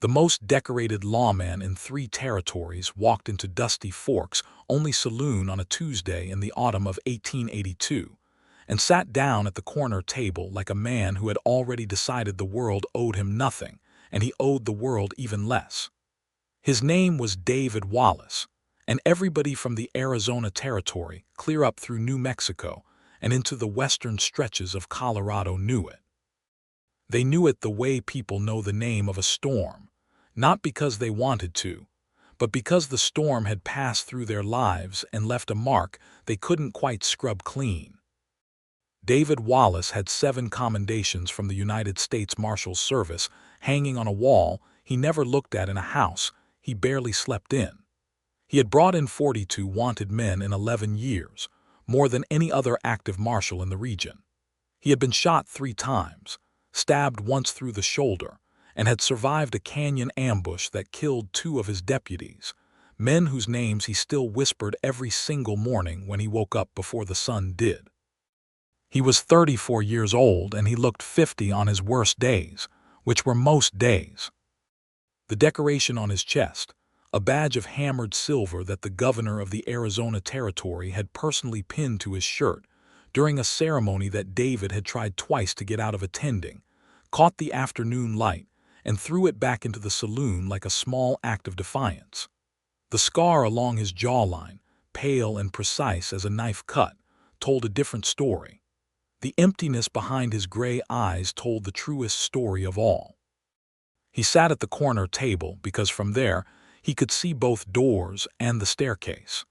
The most decorated lawman in 3 territories walked into Dusty Fork's only saloon on a Tuesday in the autumn of 1882, and sat down at the corner table like a man who had already decided the world owed him nothing, and he owed the world even less. His name was David Wallace, and everybody from the Arizona Territory, clear up through New Mexico, and into the western stretches of Colorado knew it. They knew it the way people know the name of a storm, not because they wanted to, but because the storm had passed through their lives and left a mark they couldn't quite scrub clean. David Wallace had 7 commendations from the United States Marshal Service hanging on a wall he never looked at in a house he barely slept in. He had brought in 42 wanted men in 11 years, more than any other active marshal in the region. He had been shot 3 times, stabbed once through the shoulder, and had survived a canyon ambush that killed 2 of his deputies, men whose names he still whispered every single morning when he woke up before the sun did. He was 34 years old and he looked 50 on his worst days, which were most days. The decoration on his chest, a badge of hammered silver that the governor of the Arizona Territory had personally pinned to his shirt during a ceremony that David had tried twice to get out of attending, caught the afternoon light and threw it back into the saloon like a small act of defiance. The scar along his jawline, pale and precise as a knife cut, told a different story. The emptiness behind his gray eyes told the truest story of all. He sat at the corner table because from there he could see both doors and the staircase.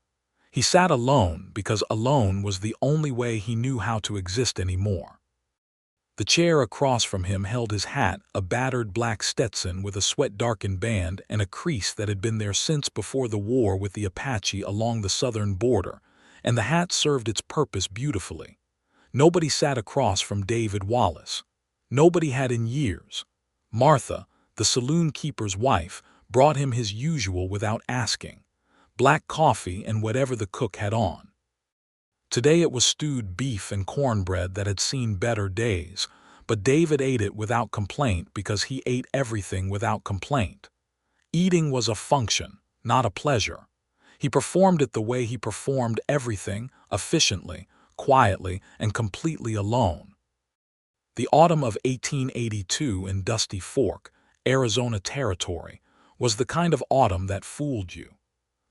He sat alone because alone was the only way he knew how to exist anymore. The chair across from him held his hat, a battered black Stetson with a sweat-darkened band and a crease that had been there since before the war with the Apache along the southern border, and the hat served its purpose beautifully. Nobody sat across from David Wallace. Nobody had in years. Martha, the saloon keeper's wife, brought him his usual without asking, black coffee and whatever the cook had on. Today it was stewed beef and cornbread that had seen better days, but David ate it without complaint because he ate everything without complaint. Eating was a function, not a pleasure. He performed it the way he performed everything, efficiently, quietly, and completely alone. The autumn of 1882 in Dusty Fork, Arizona Territory, was the kind of autumn that fooled you.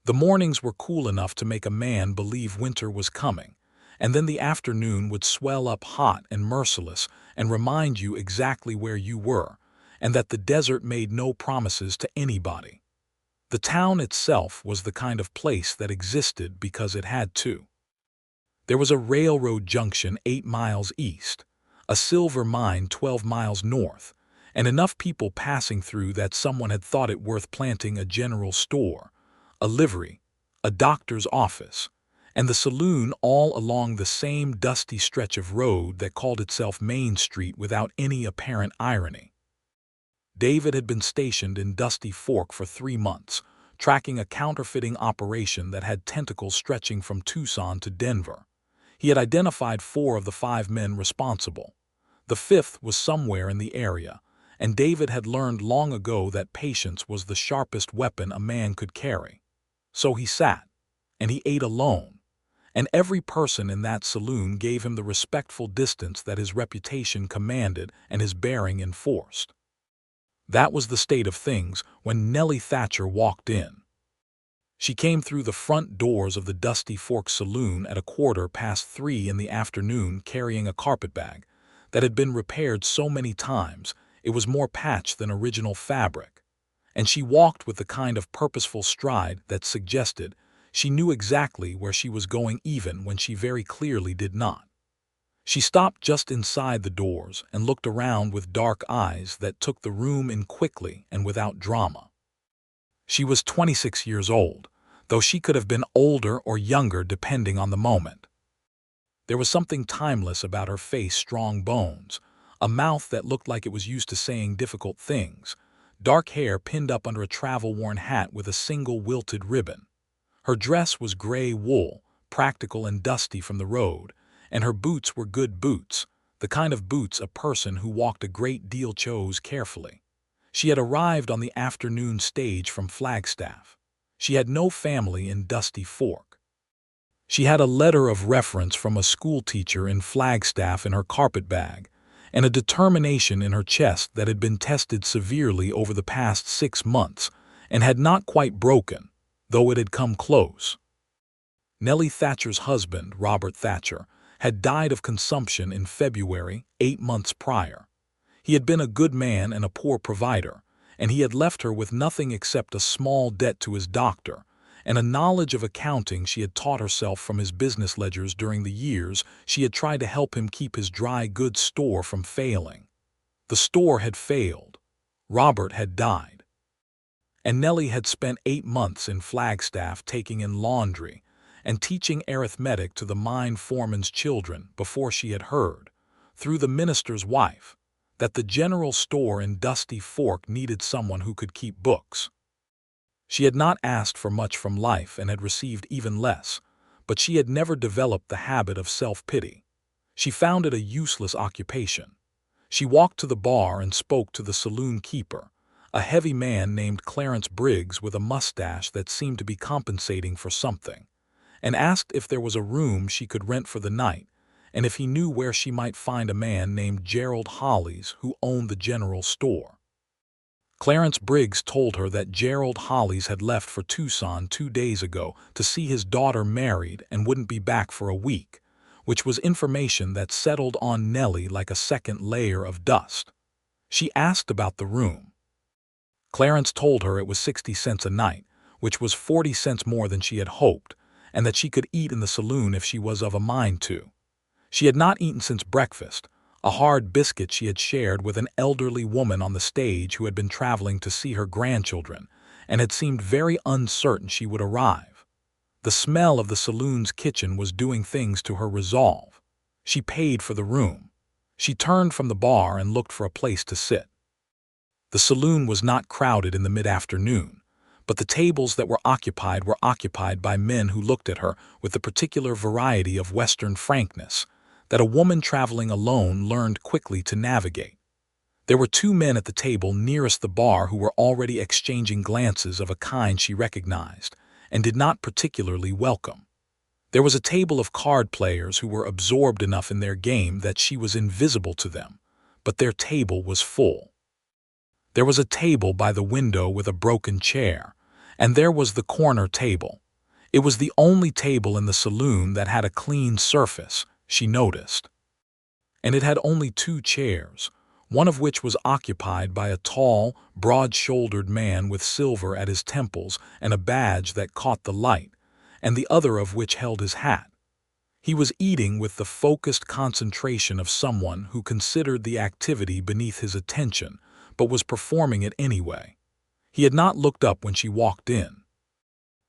The mornings were cool enough to make a man believe winter was coming, and then the afternoon would swell up hot and merciless and remind you exactly where you were, and that the desert made no promises to anybody. The town itself was the kind of place that existed because it had to. There was a railroad junction 8 miles east, a silver mine 12 miles north, and enough people passing through that someone had thought it worth planting a general store, a livery, a doctor's office, and the saloon all along the same dusty stretch of road that called itself Main Street without any apparent irony. David had been stationed in Dusty Fork for 3 months, tracking a counterfeiting operation that had tentacles stretching from Tucson to Denver. He had identified 4 of the 5 men responsible. The 5th was somewhere in the area, and David had learned long ago that patience was the sharpest weapon a man could carry. So he sat, and he ate alone, and every person in that saloon gave him the respectful distance that his reputation commanded and his bearing enforced. That was the state of things when Nellie Thatcher walked in. She came through the front doors of the Dusty Fork Saloon at 3:15 in the afternoon carrying a carpetbag that had been repaired so many times it was more patch than original fabric, and she walked with the kind of purposeful stride that suggested she knew exactly where she was going even when she very clearly did not. She stopped just inside the doors and looked around with dark eyes that took the room in quickly and without drama. She was 26 years old, though she could have been older or younger depending on the moment. There was something timeless about her face, strong bones, a mouth that looked like it was used to saying difficult things, dark hair pinned up under a travel-worn hat with a single wilted ribbon. Her dress was gray wool, practical and dusty from the road, and her boots were good boots, the kind of boots a person who walked a great deal chose carefully. She had arrived on the afternoon stage from Flagstaff. She had no family in Dusty Fork. She had a letter of reference from a schoolteacher in Flagstaff in her carpetbag, and a determination in her chest that had been tested severely over the past 6 months and had not quite broken, though it had come close. Nellie Thatcher's husband, Robert Thatcher, had died of consumption in February, 8 months prior. He had been a good man and a poor provider, and he had left her with nothing except a small debt to his doctor and a knowledge of accounting she had taught herself from his business ledgers during the years she had tried to help him keep his dry goods store from failing. The store had failed. Robert had died. And Nellie had spent 8 months in Flagstaff taking in laundry and teaching arithmetic to the mine foreman's children before she had heard, through the minister's wife, that the general store in Dusty Fork needed someone who could keep books. She had not asked for much from life and had received even less, but she had never developed the habit of self-pity. She found it a useless occupation. She walked to the bar and spoke to the saloon keeper, a heavy man named Clarence Briggs with a mustache that seemed to be compensating for something, and asked if there was a room she could rent for the night, and if he knew where she might find a man named Gerald Hollies who owned the general store. Clarence Briggs told her that Gerald Hollies had left for Tucson 2 days ago to see his daughter married and wouldn't be back for a week, which was information that settled on Nellie like a second layer of dust. She asked about the room. Clarence told her it was 60 cents a night, which was 40 cents more than she had hoped, and that she could eat in the saloon if she was of a mind to. She had not eaten since breakfast, a hard biscuit she had shared with an elderly woman on the stage who had been traveling to see her grandchildren and had seemed very uncertain she would arrive. The smell of the saloon's kitchen was doing things to her resolve. She paid for the room. She turned from the bar and looked for a place to sit. The saloon was not crowded in the mid-afternoon, but the tables that were occupied by men who looked at her with the particular variety of Western frankness that a woman traveling alone learned quickly to navigate. There were 2 men at the table nearest the bar who were already exchanging glances of a kind she recognized and did not particularly welcome. There was a table of card players who were absorbed enough in their game that she was invisible to them, but their table was full. There was a table by the window with a broken chair, and there was the corner table. It was the only table in the saloon that had a clean surface, she noticed. And it had only 2 chairs, one of which was occupied by a tall, broad-shouldered man with silver at his temples and a badge that caught the light, and the other of which held his hat. He was eating with the focused concentration of someone who considered the activity beneath his attention, but was performing it anyway. He had not looked up when she walked in.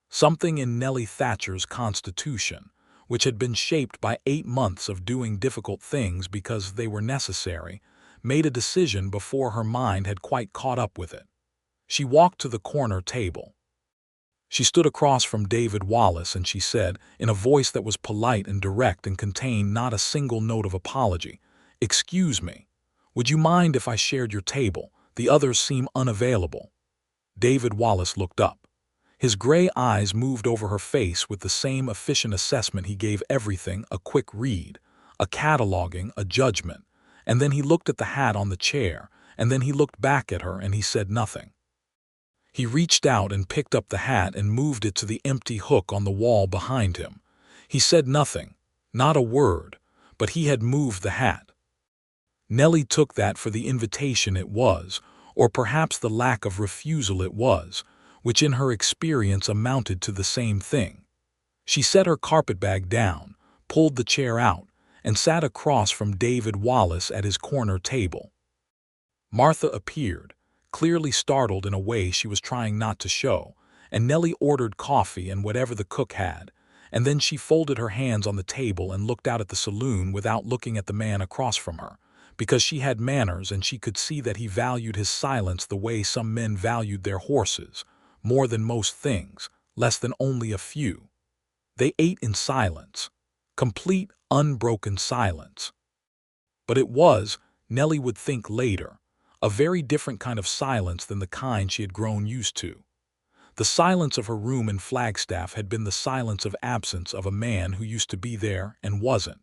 Something in Nellie Thatcher's constitution, which had been shaped by 8 months of doing difficult things because they were necessary, made a decision before her mind had quite caught up with it. She walked to the corner table. She stood across from David Wallace and she said, in a voice that was polite and direct and contained not a single note of apology, "Excuse me, would you mind if I shared your table? The others seem unavailable." David Wallace looked up. His gray eyes moved over her face with the same efficient assessment he gave everything, a quick read, a cataloging, a judgment, and then he looked at the hat on the chair, and then he looked back at her and he said nothing. He reached out and picked up the hat and moved it to the empty hook on the wall behind him. He said nothing, not a word, but he had moved the hat. Nellie took that for the invitation it was, or perhaps the lack of refusal it was, which in her experience amounted to the same thing. She set her carpetbag down, pulled the chair out, and sat across from David Wallace at his corner table. Martha appeared, clearly startled in a way she was trying not to show, and Nellie ordered coffee and whatever the cook had, and then she folded her hands on the table and looked out at the saloon without looking at the man across from her, because she had manners and she could see that he valued his silence the way some men valued their horses, more than most things, less than only a few. They ate in silence, complete, unbroken silence. But it was, Nellie would think later, a very different kind of silence than the kind she had grown used to. The silence of her room in Flagstaff had been the silence of absence of a man who used to be there and wasn't.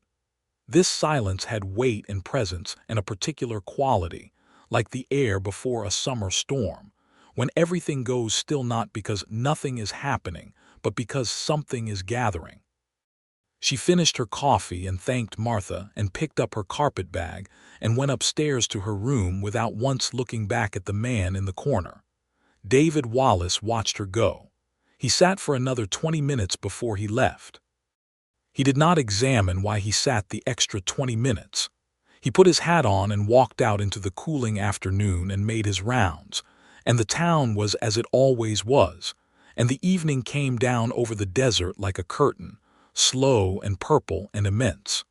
This silence had weight and presence and a particular quality, like the air before a summer storm, when everything goes still not because nothing is happening, but because something is gathering. She finished her coffee and thanked Martha and picked up her carpet bag and went upstairs to her room without once looking back at the man in the corner. David Wallace watched her go. He sat for another 20 minutes before he left. He did not examine why he sat the extra 20 minutes. He put his hat on and walked out into the cooling afternoon and made his rounds, and the town was as it always was, and the evening came down over the desert like a curtain, slow and purple and immense.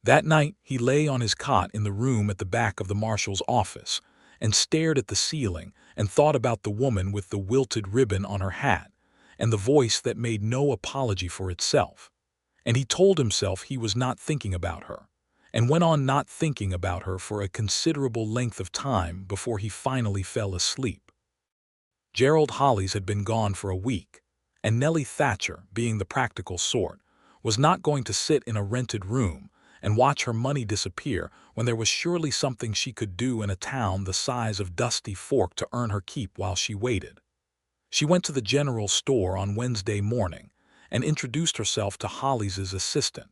That night he lay on his cot in the room at the back of the marshal's office and stared at the ceiling and thought about the woman with the wilted ribbon on her hat and the voice that made no apology for itself. And he told himself he was not thinking about her, and went on not thinking about her for a considerable length of time before he finally fell asleep. Gerald Hollies had been gone for a week, and Nellie Thatcher, being the practical sort, was not going to sit in a rented room and watch her money disappear when there was surely something she could do in a town the size of Dusty Fork to earn her keep while she waited. She went to the general store on Wednesday morning and introduced herself to Hollies' assistant,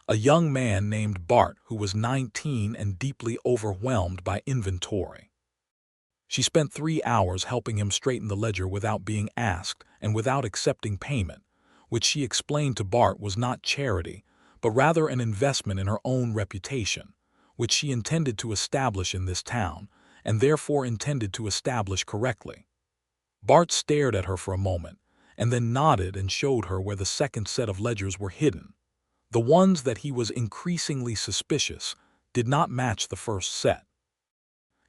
a young man named Bart who was 19 and deeply overwhelmed by inventory. She spent 3 hours helping him straighten the ledger without being asked and without accepting payment, which she explained to Bart was not charity, but rather an investment in her own reputation, which she intended to establish in this town, and therefore intended to establish correctly. Bart stared at her for a moment, and then nodded and showed her where the second set of ledgers were hidden. The ones that he was increasingly suspicious did not match the first set.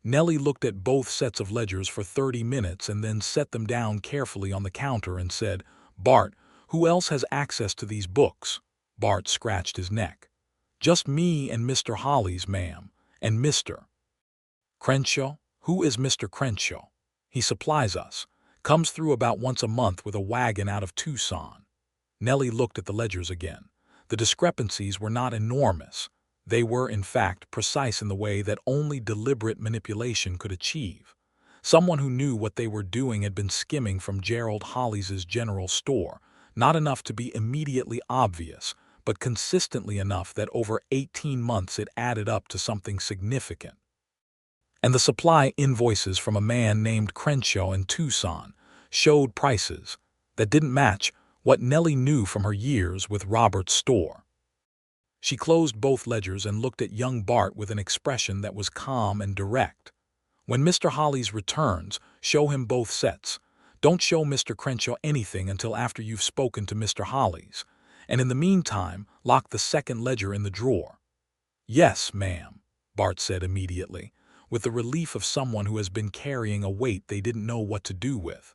Nellie looked at both sets of ledgers for 30 minutes and then set them down carefully on the counter and said, "Bart, who else has access to these books?" Bart scratched his neck. "Just me and Mr. Hollies, ma'am, and Mr. Crenshaw." "Who is Mr. Crenshaw?" "He supplies us. Comes through about once a month with a wagon out of Tucson." Nellie looked at the ledgers again. The discrepancies were not enormous. They were, in fact, precise in the way that only deliberate manipulation could achieve. Someone who knew what they were doing had been skimming from Gerald Hollies' general store, not enough to be immediately obvious, but consistently enough that over 18 months it added up to something significant. And the supply invoices from a man named Crenshaw in Tucson showed prices that didn't match what Nellie knew from her years with Robert's store. She closed both ledgers and looked at young Bart with an expression that was calm and direct. "When Mr. Hollies returns, show him both sets. Don't show Mr. Crenshaw anything until after you've spoken to Mr. Hollies. And in the meantime, lock the second ledger in the drawer." "Yes, ma'am," Bart said immediately, with the relief of someone who has been carrying a weight they didn't know what to do with.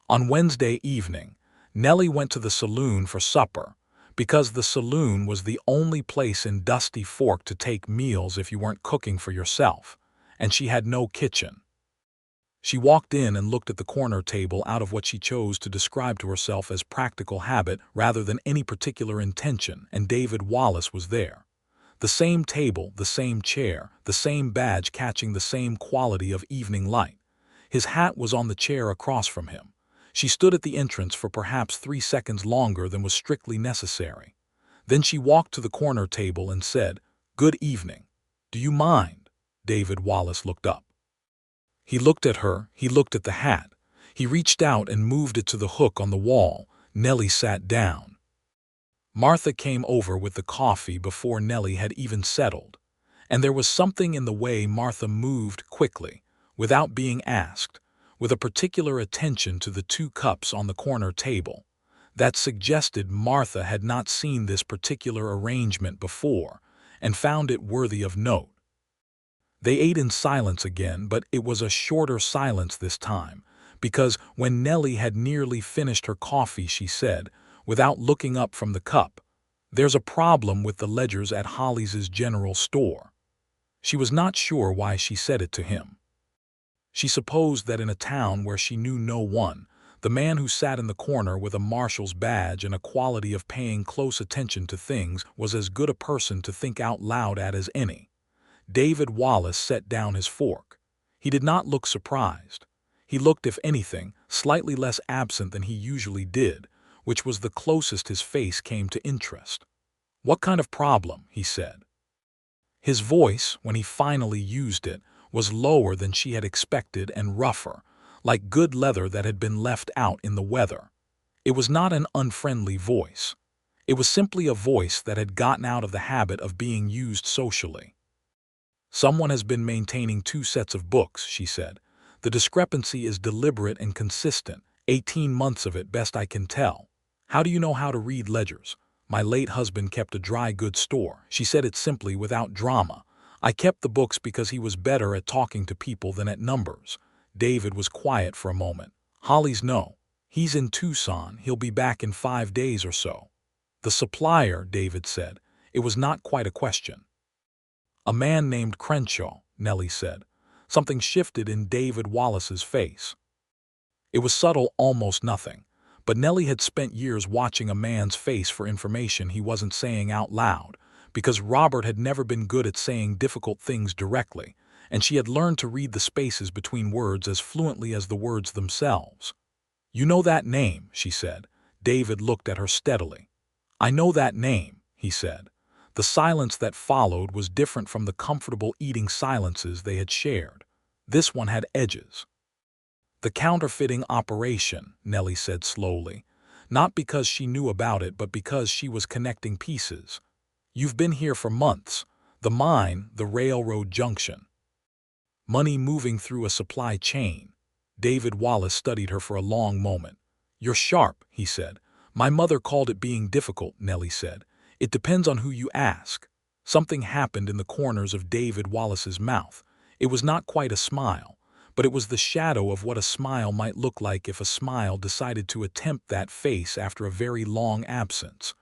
On Wednesday evening, Nellie went to the saloon for supper, because the saloon was the only place in Dusty Fork to take meals if you weren't cooking for yourself, and she had no kitchen. She walked in and looked at the corner table out of what she chose to describe to herself as practical habit rather than any particular intention, and David Wallace was there. The same table, the same chair, the same badge catching the same quality of evening light. His hat was on the chair across from him. She stood at the entrance for perhaps 3 seconds longer than was strictly necessary. Then she walked to the corner table and said, "Good evening. Do you mind?" David Wallace looked up. He looked at her, he looked at the hat. He reached out and moved it to the hook on the wall. Nellie sat down. Martha came over with the coffee before Nellie had even settled, and there was something in the way Martha moved quickly, without being asked, with a particular attention to the 2 cups on the corner table, that suggested Martha had not seen this particular arrangement before and found it worthy of note. They ate in silence again, but it was a shorter silence this time, because when Nellie had nearly finished her coffee she said, without looking up from the cup, "There's a problem with the ledgers at Hollies' general store." She was not sure why she said it to him. She supposed that in a town where she knew no one, the man who sat in the corner with a marshal's badge and a quality of paying close attention to things was as good a person to think out loud at as any. David Wallace set down his fork. He did not look surprised. He looked, if anything, slightly less absent than he usually did, which was the closest his face came to interest. "What kind of problem?" he said. His voice, when he finally used it, was lower than she had expected and rougher, like good leather that had been left out in the weather. It was not an unfriendly voice. It was simply a voice that had gotten out of the habit of being used socially. "Someone has been maintaining 2 sets of books," she said. "The discrepancy is deliberate and consistent, 18 months of it, best I can tell. How do you know how to read ledgers?" "My late husband kept a dry goods store." She said it simply, without drama. "I kept the books because he was better at talking to people than at numbers." David was quiet for a moment. "Holly's no. He's in Tucson. He'll be back in 5 days or so." "The supplier," David said. It was not quite a question. "A man named Crenshaw," Nellie said. Something shifted in David Wallace's face. It was subtle, almost nothing. But Nellie had spent years watching a man's face for information he wasn't saying out loud, because Robert had never been good at saying difficult things directly, and she had learned to read the spaces between words as fluently as the words themselves. "You know that name," she said. David looked at her steadily. "I know that name," he said. The silence that followed was different from the comfortable eating silences they had shared. This one had edges. "The counterfeiting operation," Nellie said slowly, not because she knew about it but because she was connecting pieces. "You've been here for months. The mine, the railroad junction. Money moving through a supply chain." David Wallace studied her for a long moment. "You're sharp," he said. "My mother called it being difficult," Nellie said. "It depends on who you ask." Something happened in the corners of David Wallace's mouth. It was not quite a smile, but it was the shadow of what a smile might look like if a smile decided to attempt that face after a very long absence.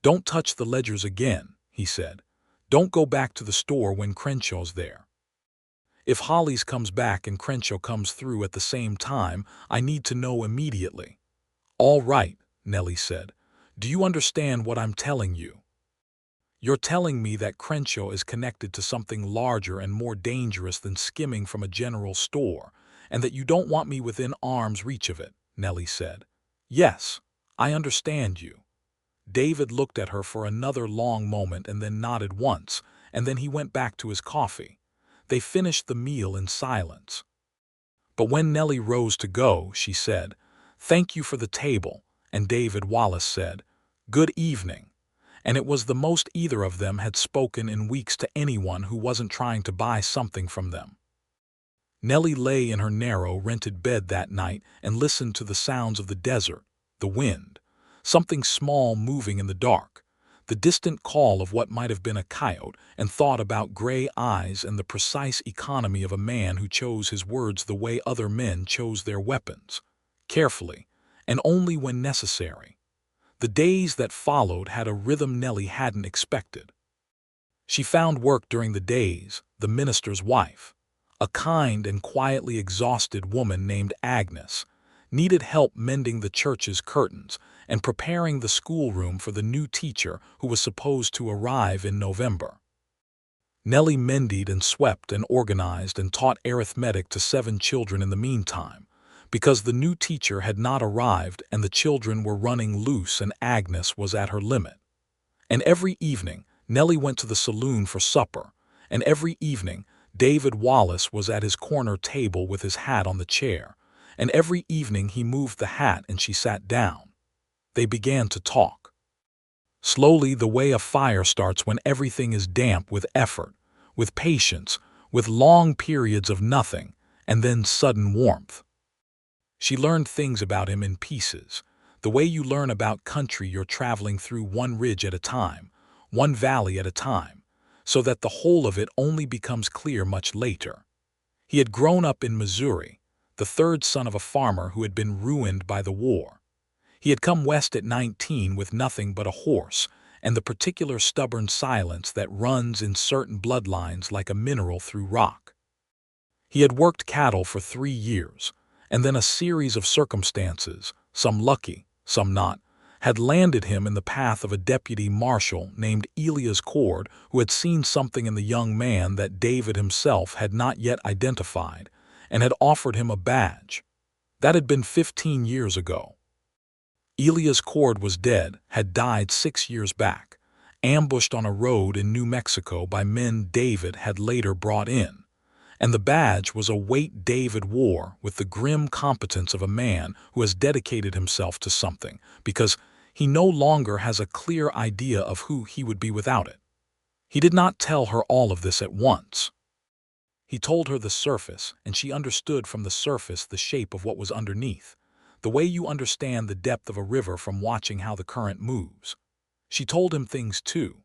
"Don't touch the ledgers again," he said. "Don't go back to the store when Crenshaw's there. If Holly's comes back and Crenshaw comes through at the same time, I need to know immediately." "All right," Nellie said. "Do you understand what I'm telling you? You're telling me that Crenshaw is connected to something larger and more dangerous than skimming from a general store, and that you don't want me within arm's reach of it," Nellie said. "Yes, I understand you." David looked at her for another long moment and then nodded once, and then he went back to his coffee. They finished the meal in silence. But when Nellie rose to go, she said, "Thank you for the table," and David Wallace said, "Good evening." And it was the most either of them had spoken in weeks to anyone who wasn't trying to buy something from them. Nellie lay in her narrow, rented bed that night and listened to the sounds of the desert, the wind, something small moving in the dark, the distant call of what might have been a coyote, and thought about gray eyes and the precise economy of a man who chose his words the way other men chose their weapons, carefully, and only when necessary. The days that followed had a rhythm Nellie hadn't expected. She found work during the days, the minister's wife. A kind and quietly exhausted woman named Agnes needed help mending the church's curtains and preparing the schoolroom for the new teacher who was supposed to arrive in November. Nellie mended and swept and organized and taught arithmetic to 7 children in the meantime, because the new teacher had not arrived and the children were running loose and Agnes was at her limit. And every evening, Nellie went to the saloon for supper, and every evening, David Wallace was at his corner table with his hat on the chair, and every evening he moved the hat and she sat down. They began to talk. Slowly, the way a fire starts when everything is damp with effort, with patience, with long periods of nothing, and then sudden warmth. She learned things about him in pieces, the way you learn about country you're traveling through, one ridge at a time, one valley at a time, so that the whole of it only becomes clear much later. He had grown up in Missouri, the 3rd son of a farmer who had been ruined by the war. He had come west at 19 with nothing but a horse, and the particular stubborn silence that runs in certain bloodlines like a mineral through rock. He had worked cattle for 3 years, and then a series of circumstances, some lucky, some not, had landed him in the path of a deputy marshal named Elias Cord, who had seen something in the young man that David himself had not yet identified, and had offered him a badge. That had been 15 years ago. Elias Cord was dead, had died 6 years back, ambushed on a road in New Mexico by men David had later brought in. And the badge was a weight David wore with the grim competence of a man who has dedicated himself to something, because he no longer has a clear idea of who he would be without it. He did not tell her all of this at once. He told her the surface, and she understood from the surface the shape of what was underneath, the way you understand the depth of a river from watching how the current moves. She told him things too,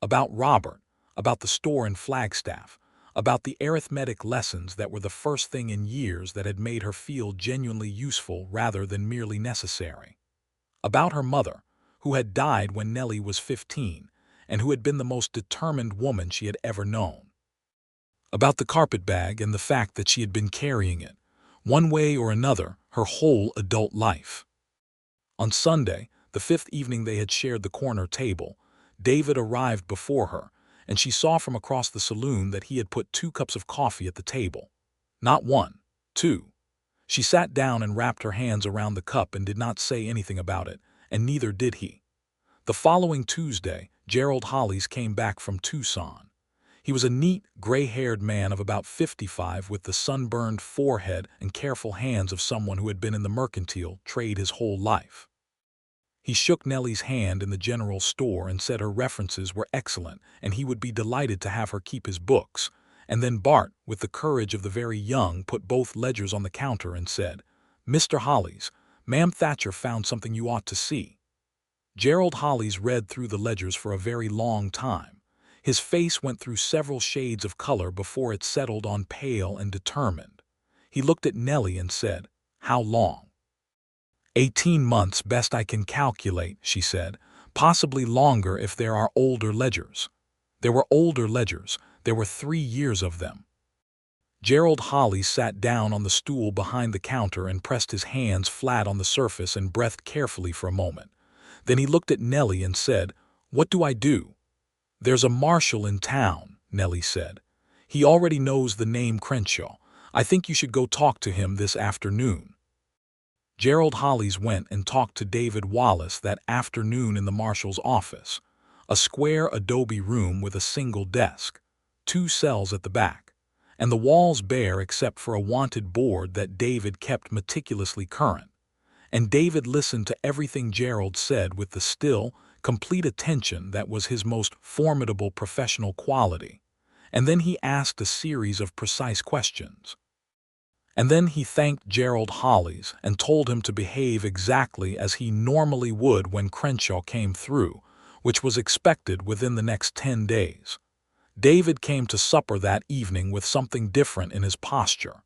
about Robert, about the store in Flagstaff, about the arithmetic lessons that were the first thing in years that had made her feel genuinely useful rather than merely necessary. About her mother, who had died when Nellie was 15, and who had been the most determined woman she had ever known. About the carpetbag and the fact that she had been carrying it, one way or another, her whole adult life. On Sunday, the 5th evening they had shared the corner table, David arrived before her, and she saw from across the saloon that he had put 2 cups of coffee at the table. Not 1, 2. She sat down and wrapped her hands around the cup and did not say anything about it, and neither did he. The following Tuesday, Gerald Hollis came back from Tucson. He was a neat, gray-haired man of about 55 with the sunburned forehead and careful hands of someone who had been in the mercantile trade his whole life. He shook Nellie's hand in the general store and said her references were excellent and he would be delighted to have her keep his books. And then Bart, with the courage of the very young, put both ledgers on the counter and said, "Mr. Hollis, Ma'am Thatcher found something you ought to see." Gerald Hollis read through the ledgers for a very long time. His face went through several shades of color before it settled on pale and determined. He looked at Nellie and said, "How long?" 18 months best I can calculate, she said, possibly longer if there are older ledgers. There were older ledgers. There were 3 years of them. Gerald Hollis sat down on the stool behind the counter and pressed his hands flat on the surface and breathed carefully for a moment. Then he looked at Nellie and said, "What do I do?" "There's a marshal in town," Nellie said. "He already knows the name Crenshaw. I think you should go talk to him this afternoon." Gerald Hollis went and talked to David Wallace that afternoon in the marshal's office, a square adobe room with a single desk, 2 cells at the back, and the walls bare except for a wanted board that David kept meticulously current. And David listened to everything Gerald said with the still, complete attention that was his most formidable professional quality, and then he asked a series of precise questions. And then he thanked Gerald Hollis and told him to behave exactly as he normally would when Crenshaw came through, which was expected within the next 10 days. David came to supper that evening with something different in his posture.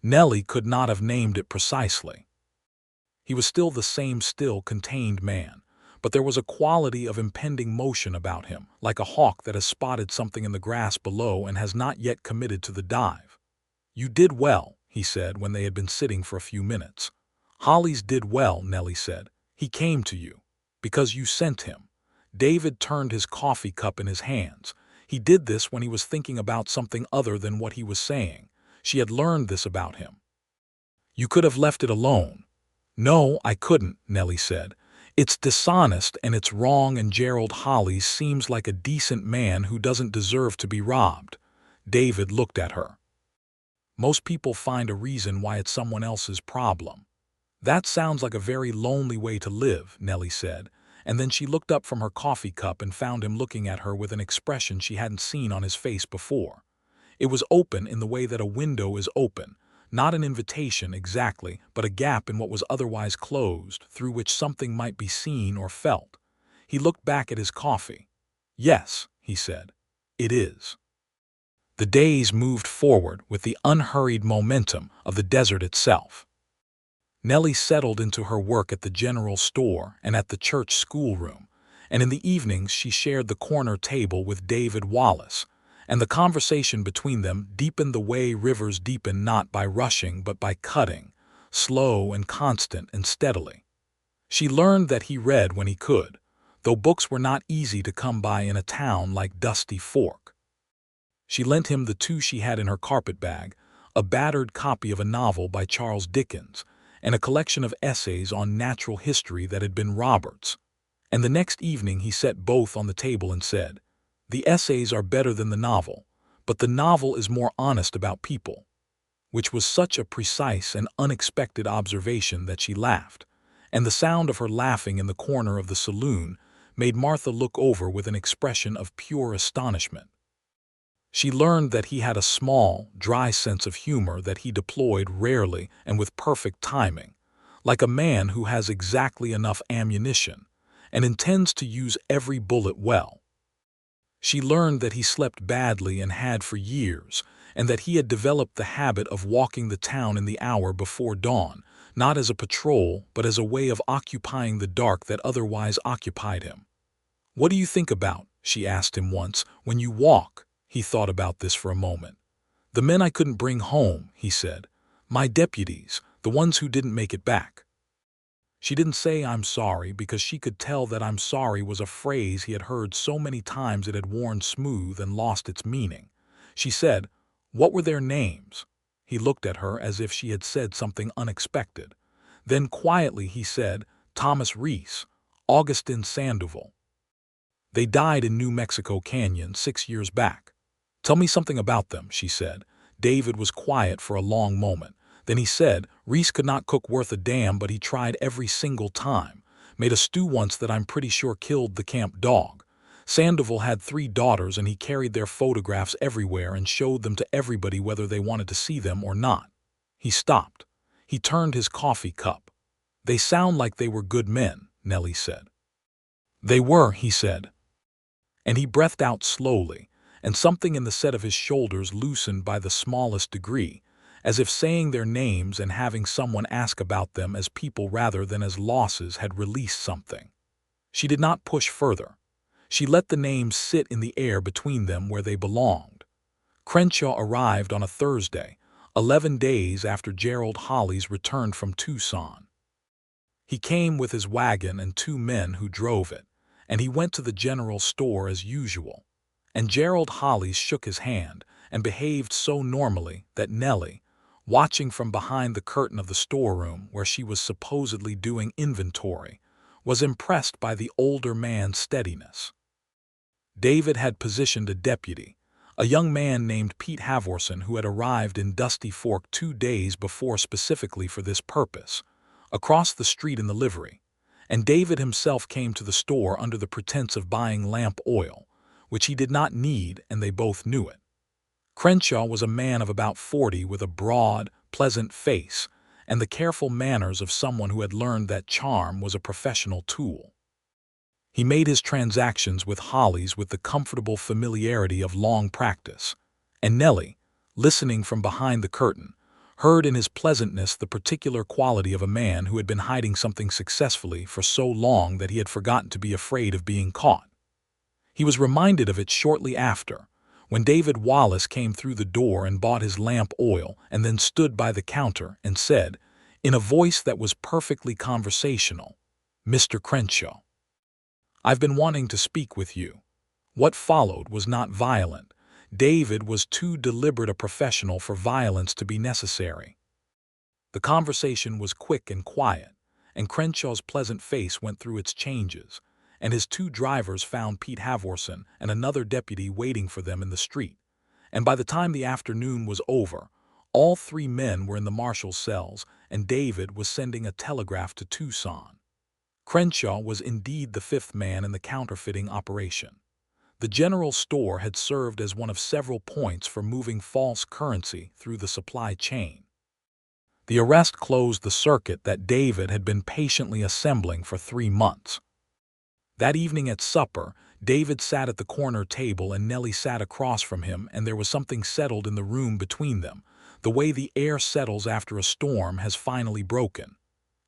Nellie could not have named it precisely. He was still the same still, contained man, but there was a quality of impending motion about him, like a hawk that has spotted something in the grass below and has not yet committed to the dive. "You did well," he said when they had been sitting for a few minutes. "Hollis did well," Nellie said. "He came to you. Because you sent him." David turned his coffee cup in his hands. He did this when he was thinking about something other than what he was saying. She had learned this about him. "You could have left it alone." "No, I couldn't," Nellie said. "It's dishonest and it's wrong, and Gerald Hollis seems like a decent man who doesn't deserve to be robbed." David looked at her. "Most people find a reason why it's someone else's problem." "That sounds like a very lonely way to live," Nellie said, and then she looked up from her coffee cup and found him looking at her with an expression she hadn't seen on his face before. It was open in the way that a window is open, not an invitation exactly, but a gap in what was otherwise closed through which something might be seen or felt. He looked back at his coffee. "Yes," he said, "it is." The days moved forward with the unhurried momentum of the desert itself. Nellie settled into her work at the general store and at the church schoolroom, and in the evenings she shared the corner table with David Wallace, and the conversation between them deepened the way rivers deepen, not by rushing but by cutting, slow and constant and steadily. She learned that he read when he could, though books were not easy to come by in a town like Dusty Fork. She lent him the two she had in her carpetbag, a battered copy of a novel by Charles Dickens, and a collection of essays on natural history that had been Robert's. And the next evening he set both on the table and said, "The essays are better than the novel, but the novel is more honest about people," which was such a precise and unexpected observation that she laughed, and the sound of her laughing in the corner of the saloon made Martha look over with an expression of pure astonishment. She learned that he had a small, dry sense of humor that he deployed rarely and with perfect timing, like a man who has exactly enough ammunition and intends to use every bullet well. She learned that he slept badly and had for years, and that he had developed the habit of walking the town in the hour before dawn, not as a patrol but as a way of occupying the dark that otherwise occupied him. "What do you think about," she asked him once, "when you walk?" He thought about this for a moment. "The men I couldn't bring home," he said. "My deputies, the ones who didn't make it back." She didn't say "I'm sorry," because she could tell that "I'm sorry" was a phrase he had heard so many times it had worn smooth and lost its meaning. She said, "What were their names?" He looked at her as if she had said something unexpected. Then quietly he said, "Thomas Reese, Augustin Sandoval. They died in New Mexico Canyon 6 years back." "Tell me something about them," she said. David was quiet for a long moment. Then he said, "Reese could not cook worth a damn, but he tried every single time. Made a stew once that I'm pretty sure killed the camp dog. Sandoval had 3 daughters, and he carried their photographs everywhere and showed them to everybody whether they wanted to see them or not." He stopped. He turned his coffee cup. "They sound like they were good men," Nellie said. "They were," he said. And he breathed out slowly, and something in the set of his shoulders loosened by the smallest degree, as if saying their names and having someone ask about them as people rather than as losses had released something. She did not push further. She let the names sit in the air between them where they belonged. Crenshaw arrived on a Thursday, 11 days after Gerald Holly's returned from Tucson. He came with his wagon and 2 men who drove it, and he went to the general store as usual. And Gerald Holly shook his hand and behaved so normally that Nellie, watching from behind the curtain of the storeroom where she was supposedly doing inventory, was impressed by the older man's steadiness. David had positioned a deputy, a young man named Pete Havorson, who had arrived in Dusty Fork 2 days before specifically for this purpose, across the street in the livery, and David himself came to the store under the pretense of buying lamp oil, which he did not need, and they both knew it. Crenshaw was a man of about 40 with a broad, pleasant face and the careful manners of someone who had learned that charm was a professional tool. He made his transactions with Holly's with the comfortable familiarity of long practice, and Nellie, listening from behind the curtain, heard in his pleasantness the particular quality of a man who had been hiding something successfully for so long that he had forgotten to be afraid of being caught. He was reminded of it shortly after, when David Wallace came through the door and bought his lamp oil and then stood by the counter and said, in a voice that was perfectly conversational, "Mr. Crenshaw, I've been wanting to speak with you." What followed was not violent. David was too deliberate a professional for violence to be necessary. The conversation was quick and quiet, and Crenshaw's pleasant face went through its changes, and his 2 drivers found Pete Havorson and another deputy waiting for them in the street, and by the time the afternoon was over, all 3 men were in the marshal's cells, and David was sending a telegraph to Tucson. Crenshaw was indeed the 5th man in the counterfeiting operation. The general store had served as one of several points for moving false currency through the supply chain. The arrest closed the circuit that David had been patiently assembling for 3 months. That evening at supper, David sat at the corner table and Nellie sat across from him, and there was something settled in the room between them, the way the air settles after a storm has finally broken.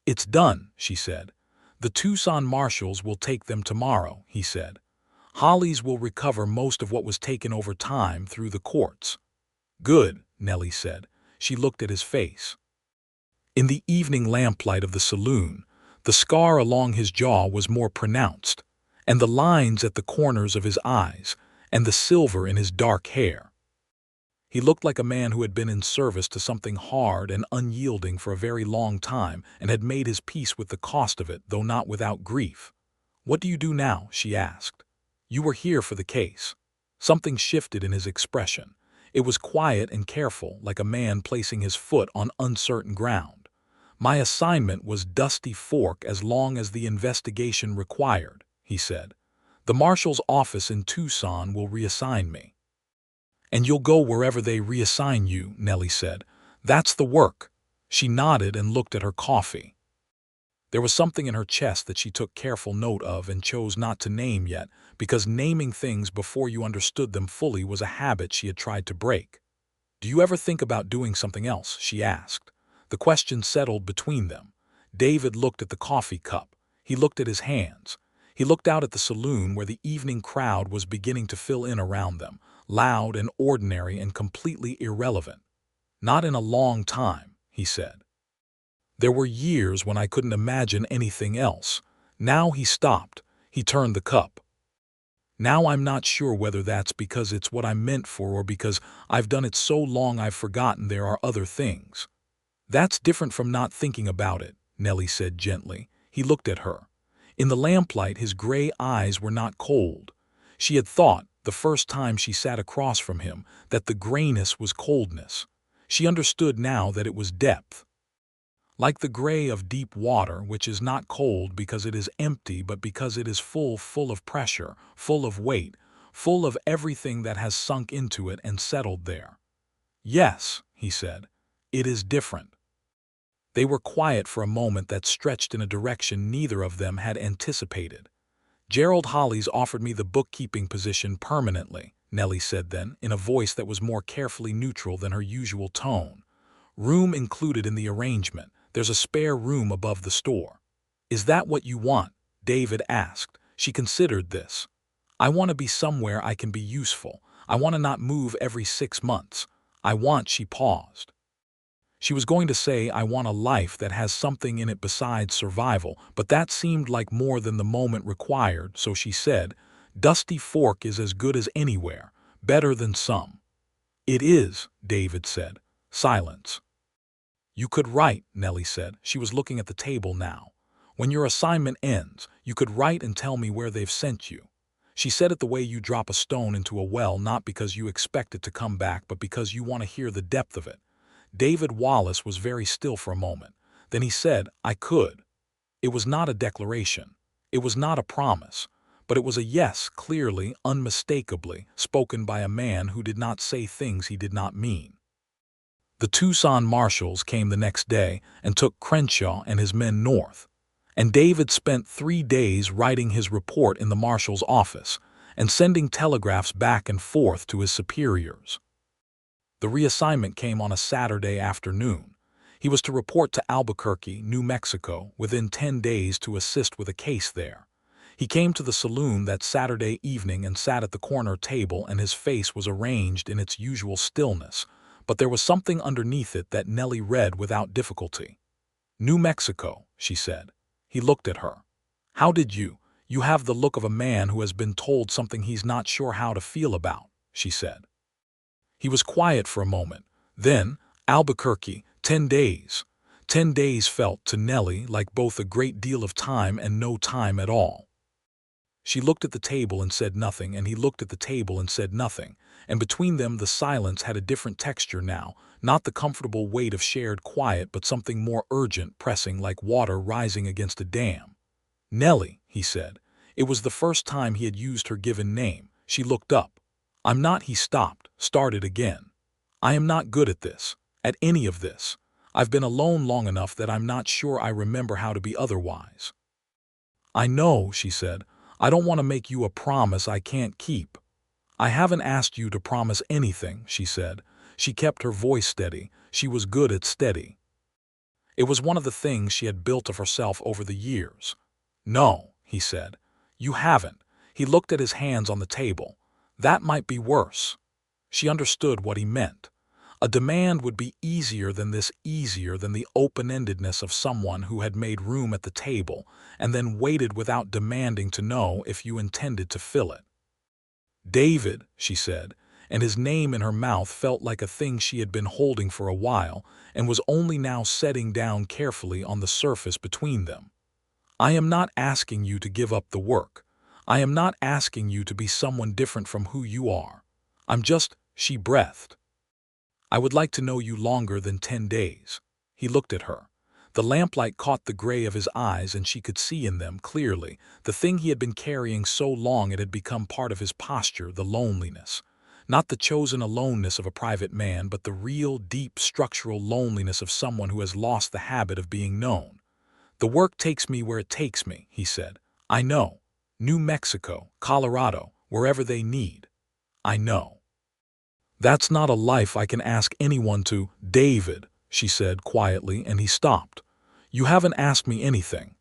"It's done," she said. "The Tucson marshals will take them tomorrow," he said. "Hollies will recover most of what was taken over time through the courts." "Good," Nellie said. She looked at his face. In the evening lamplight of the saloon, the scar along his jaw was more pronounced, and the lines at the corners of his eyes, and the silver in his dark hair. He looked like a man who had been in service to something hard and unyielding for a very long time and had made his peace with the cost of it, though not without grief. "What do you do now?" she asked. "You were here for the case." Something shifted in his expression. It was quiet and careful, like a man placing his foot on uncertain ground. "My assignment was Dusty Fork as long as the investigation required," he said. "The marshal's office in Tucson will reassign me." "And you'll go wherever they reassign you," Nellie said. "That's the work." She nodded and looked at her coffee. There was something in her chest that she took careful note of and chose not to name yet, because naming things before you understood them fully was a habit she had tried to break. "Do you ever think about doing something else?" she asked. The question settled between them. David looked at the coffee cup. He looked at his hands. He looked out at the saloon where the evening crowd was beginning to fill in around them, loud and ordinary and completely irrelevant. "Not in a long time," he said. "There were years when I couldn't imagine anything else." Now he stopped. He turned the cup. "Now I'm not sure whether that's because it's what I'm meant for or because I've done it so long I've forgotten there are other things." "That's different from not thinking about it," Nellie said gently. He looked at her. In the lamplight his gray eyes were not cold. She had thought, the first time she sat across from him, that the grayness was coldness. She understood now that it was depth. Like the gray of deep water, which is not cold because it is empty but because it is full of pressure, full of weight, full of everything that has sunk into it and settled there. "Yes," he said, "it is different." They were quiet for a moment that stretched in a direction neither of them had anticipated. "Gerald Hollies offered me the bookkeeping position permanently," Nellie said then, in a voice that was more carefully neutral than her usual tone. "Room included in the arrangement. There's a spare room above the store." "Is that what you want?" David asked. She considered this. "I want to be somewhere I can be useful. I want to not move every 6 months. I want—" She paused. She was going to say, "I want a life that has something in it besides survival," but that seemed like more than the moment required, so she said, "Dusty Fork is as good as anywhere, better than some." "It is," David said. Silence. "You could write," Nellie said. She was looking at the table now. "When your assignment ends, you could write and tell me where they've sent you." She said it the way you drop a stone into a well, not because you expect it to come back, but because you want to hear the depth of it. David Wallace was very still for a moment. Then he said, "I could." It was not a declaration. It was not a promise. But it was a yes, clearly, unmistakably, spoken by a man who did not say things he did not mean. The Tucson marshals came the next day and took Crenshaw and his men north. And David spent 3 days writing his report in the marshal's office and sending telegraphs back and forth to his superiors. The reassignment came on a Saturday afternoon. He was to report to Albuquerque, New Mexico, within 10 days to assist with a case there. He came to the saloon that Saturday evening and sat at the corner table, and his face was arranged in its usual stillness, but there was something underneath it that Nellie read without difficulty. "New Mexico," she said. He looked at her. "How did you have the look of a man who has been told something he's not sure how to feel about," she said. He was quiet for a moment. Then, Albuquerque, 10 days. 10 days felt to Nellie like both a great deal of time and no time at all. She looked at the table and said nothing, and he looked at the table and said nothing, and between them the silence had a different texture now, not the comfortable weight of shared quiet, but something more urgent, pressing like water rising against a dam. "Nellie," he said. It was the first time he had used her given name. She looked up. "I'm not—" He stopped, started again. "I am not good at this, at any of this. I've been alone long enough that I'm not sure I remember how to be otherwise." "I know," she said. "I don't want to make you a promise I can't keep." "I haven't asked you to promise anything," she said. She kept her voice steady. She was good at steady. It was one of the things she had built of herself over the years. "No," he said. "You haven't." He looked at his hands on the table. "That might be worse." She understood what he meant. A demand would be easier than this, easier than the open-endedness of someone who had made room at the table and then waited without demanding to know if you intended to fill it. "David," she said, and his name in her mouth felt like a thing she had been holding for a while and was only now setting down carefully on the surface between them. "I am not asking you to give up the work. I am not asking you to be someone different from who you are. I'm just," she breathed, "I would like to know you longer than 10 days. He looked at her. The lamplight caught the gray of his eyes and she could see in them clearly the thing he had been carrying so long it had become part of his posture, the loneliness. Not the chosen aloneness of a private man, but the real, deep, structural loneliness of someone who has lost the habit of being known. "The work takes me where it takes me," he said. "I know. New Mexico, Colorado, wherever they need. I know. That's not a life I can ask anyone to." "David," she said quietly, and he stopped. "You haven't asked me anything.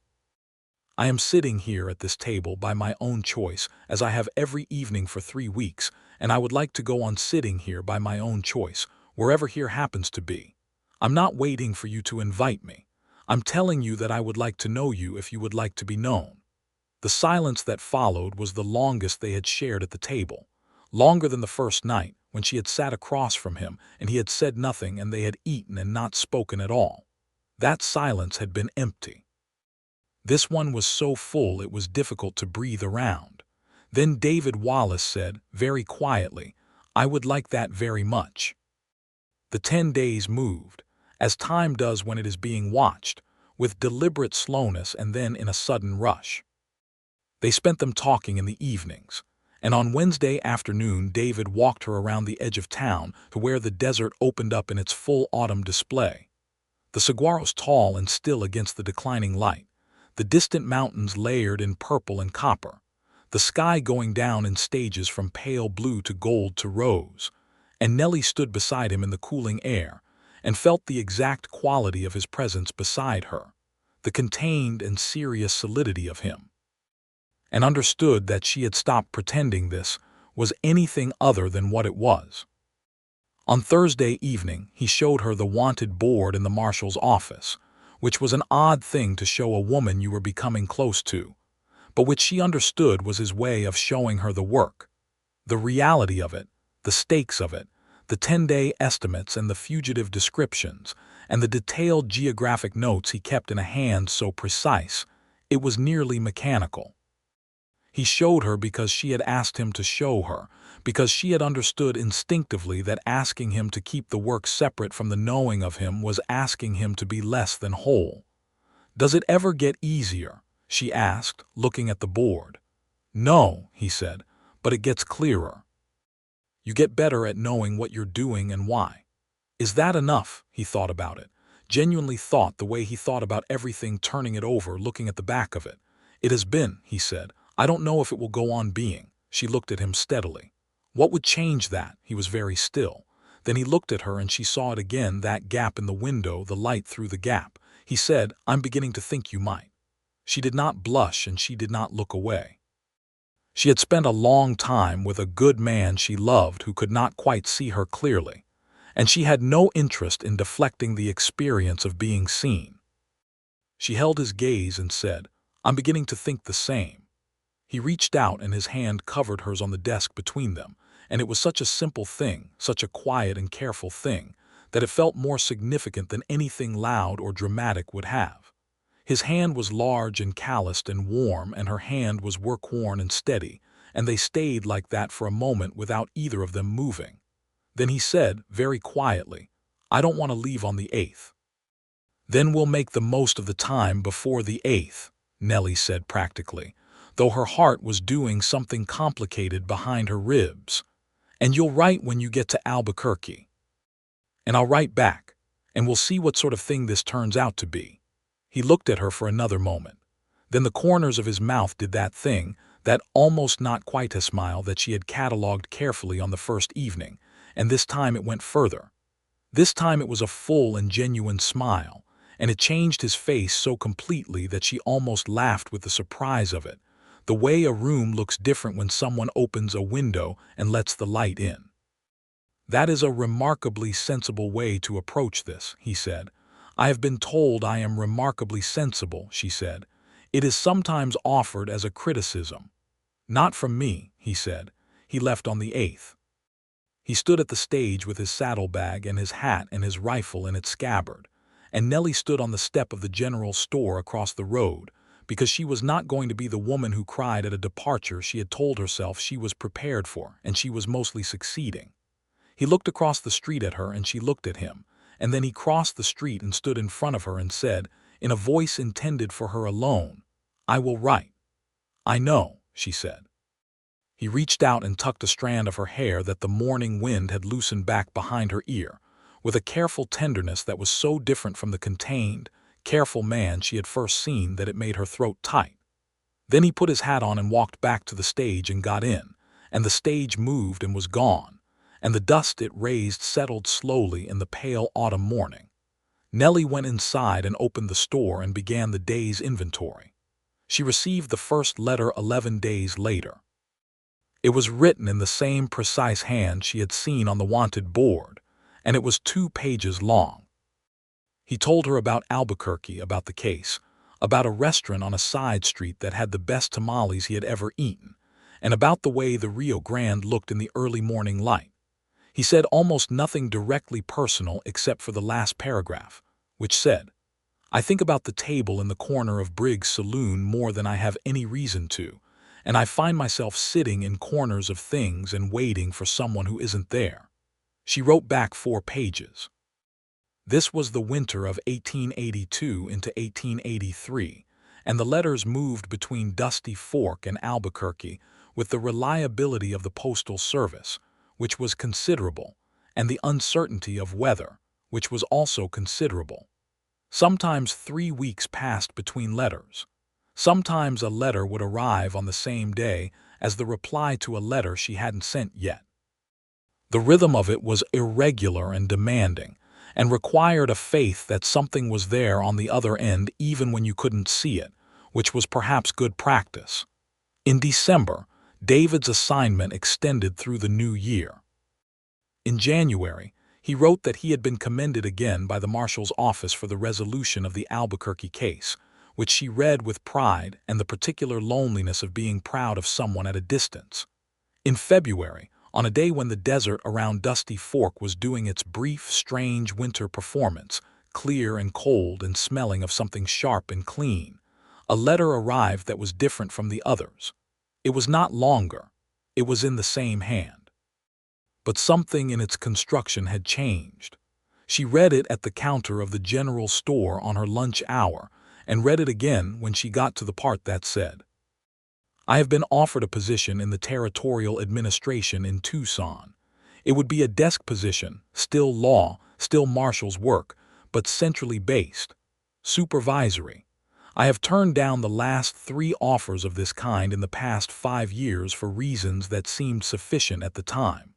I am sitting here at this table by my own choice, as I have every evening for 3 weeks, and I would like to go on sitting here by my own choice, wherever here happens to be. I'm not waiting for you to invite me. I'm telling you that I would like to know you if you would like to be known." The silence that followed was the longest they had shared at the table, longer than the first night, when she had sat across from him and he had said nothing and they had eaten and not spoken at all. That silence had been empty. This one was so full it was difficult to breathe around. Then David Wallace said, very quietly, "I would like that very much." The 10 days moved, as time does when it is being watched, with deliberate slowness and then in a sudden rush. They spent them talking in the evenings, and on Wednesday afternoon David walked her around the edge of town to where the desert opened up in its full autumn display. The saguaros tall and still against the declining light, the distant mountains layered in purple and copper, the sky going down in stages from pale blue to gold to rose, and Nellie stood beside him in the cooling air and felt the exact quality of his presence beside her, the contained and serious solidity of him, and understood that she had stopped pretending this was anything other than what it was. On Thursday evening, he showed her the wanted board in the marshal's office, which was an odd thing to show a woman you were becoming close to, but which she understood was his way of showing her the work, the reality of it, the stakes of it, the 10-day estimates and the fugitive descriptions, and the detailed geographic notes he kept in a hand so precise, it was nearly mechanical. He showed her because she had asked him to show her, because she had understood instinctively that asking him to keep the work separate from the knowing of him was asking him to be less than whole. "Does it ever get easier?" she asked, looking at the board. "No," he said, "but it gets clearer. You get better at knowing what you're doing and why." Is that enough? He thought about it. Genuinely thought the way he thought about everything, turning it over, looking at the back of it. "It has been," he said. "I don't know if it will go on being." She looked at him steadily. What would change that? He was very still. Then he looked at her and she saw it again, that gap in the window, the light through the gap. He said, "I'm beginning to think you might." She did not blush and she did not look away. She had spent a long time with a good man she loved who could not quite see her clearly, and she had no interest in deflecting the experience of being seen. She held his gaze and said, "I'm beginning to think the same." He reached out and his hand covered hers on the desk between them, and it was such a simple thing, such a quiet and careful thing, that it felt more significant than anything loud or dramatic would have. His hand was large and calloused and warm, and her hand was work-worn and steady, and they stayed like that for a moment without either of them moving. Then he said, very quietly, "I don't want to leave on the 8th. "Then we'll make the most of the time before the 8th, Nellie said practically, though her heart was doing something complicated behind her ribs. "And you'll write when you get to Albuquerque. And I'll write back, and we'll see what sort of thing this turns out to be." He looked at her for another moment. Then the corners of his mouth did that thing, that almost not quite a smile that she had catalogued carefully on the first evening, and this time it went further. This time it was a full and genuine smile, and it changed his face so completely that she almost laughed with the surprise of it, the way a room looks different when someone opens a window and lets the light in. "That is a remarkably sensible way to approach this," he said. "I have been told I am remarkably sensible," she said. "It is sometimes offered as a criticism." "Not from me," he said. He left on the 8th. He stood at the stage with his saddlebag and his hat and his rifle in its scabbard, and Nellie stood on the step of the general store across the road, because she was not going to be the woman who cried at a departure she had told herself she was prepared for, and she was mostly succeeding. He looked across the street at her and she looked at him, and then he crossed the street and stood in front of her and said, in a voice intended for her alone, "I will write." "I know," she said. He reached out and tucked a strand of her hair that the morning wind had loosened back behind her ear, with a careful tenderness that was so different from the contained, careful man she had first seen that it made her throat tight. Then he put his hat on and walked back to the stage and got in, and the stage moved and was gone, and the dust it raised settled slowly in the pale autumn morning. Nellie went inside and opened the store and began the day's inventory. She received the first letter 11 days later. It was written in the same precise hand she had seen on the wanted board, and it was 2 pages long. He told her about Albuquerque, about the case, about a restaurant on a side street that had the best tamales he had ever eaten, and about the way the Rio Grande looked in the early morning light. He said almost nothing directly personal except for the last paragraph, which said, "I think about the table in the corner of Briggs' saloon more than I have any reason to, and I find myself sitting in corners of things and waiting for someone who isn't there." She wrote back 4 pages. This was the winter of 1882 into 1883, and the letters moved between Dusty Fork and Albuquerque with the reliability of the postal service, which was considerable, and the uncertainty of weather, which was also considerable. Sometimes 3 weeks passed between letters. Sometimes a letter would arrive on the same day as the reply to a letter she hadn't sent yet. The rhythm of it was irregular and demanding, and required a faith that something was there on the other end even when you couldn't see it, which was perhaps good practice. In December, David's assignment extended through the new year. In January, he wrote that he had been commended again by the marshal's office for the resolution of the Albuquerque case, which she read with pride and the particular loneliness of being proud of someone at a distance. In February, on a day when the desert around Dusty Fork was doing its brief, strange winter performance, clear and cold and smelling of something sharp and clean, a letter arrived that was different from the others. It was not longer. It was in the same hand. But something in its construction had changed. She read it at the counter of the general store on her lunch hour, and read it again when she got to the part that said, "I have been offered a position in the Territorial Administration in Tucson. It would be a desk position, still law, still marshal's work, but centrally based. Supervisory. I have turned down the last 3 offers of this kind in the past 5 years for reasons that seemed sufficient at the time.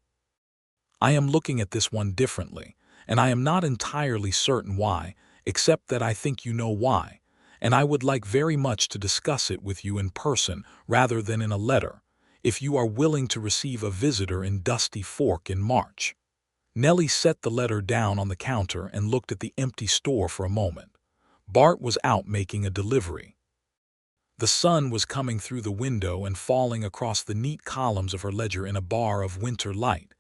I am looking at this one differently, and I am not entirely certain why, except that I think you know why, and I would like very much to discuss it with you in person rather than in a letter, if you are willing to receive a visitor in Dusty Fork in March." Nellie set the letter down on the counter and looked at the empty store for a moment. Bart was out making a delivery. The sun was coming through the window and falling across the neat columns of her ledger in a bar of winter light.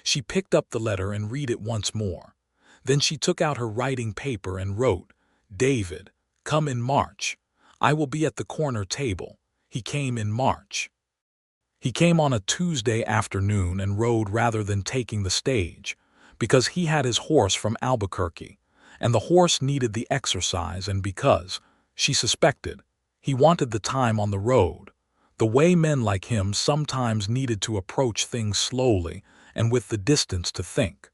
She picked up the letter and read it once more. Then she took out her writing paper and wrote, "David, come in March. I will be at the corner table." He came in March. He came on a Tuesday afternoon and rode rather than taking the stage, because he had his horse from Albuquerque, and the horse needed the exercise, and because, she suspected, he wanted the time on the road, the way men like him sometimes needed to approach things slowly and with the distance to think.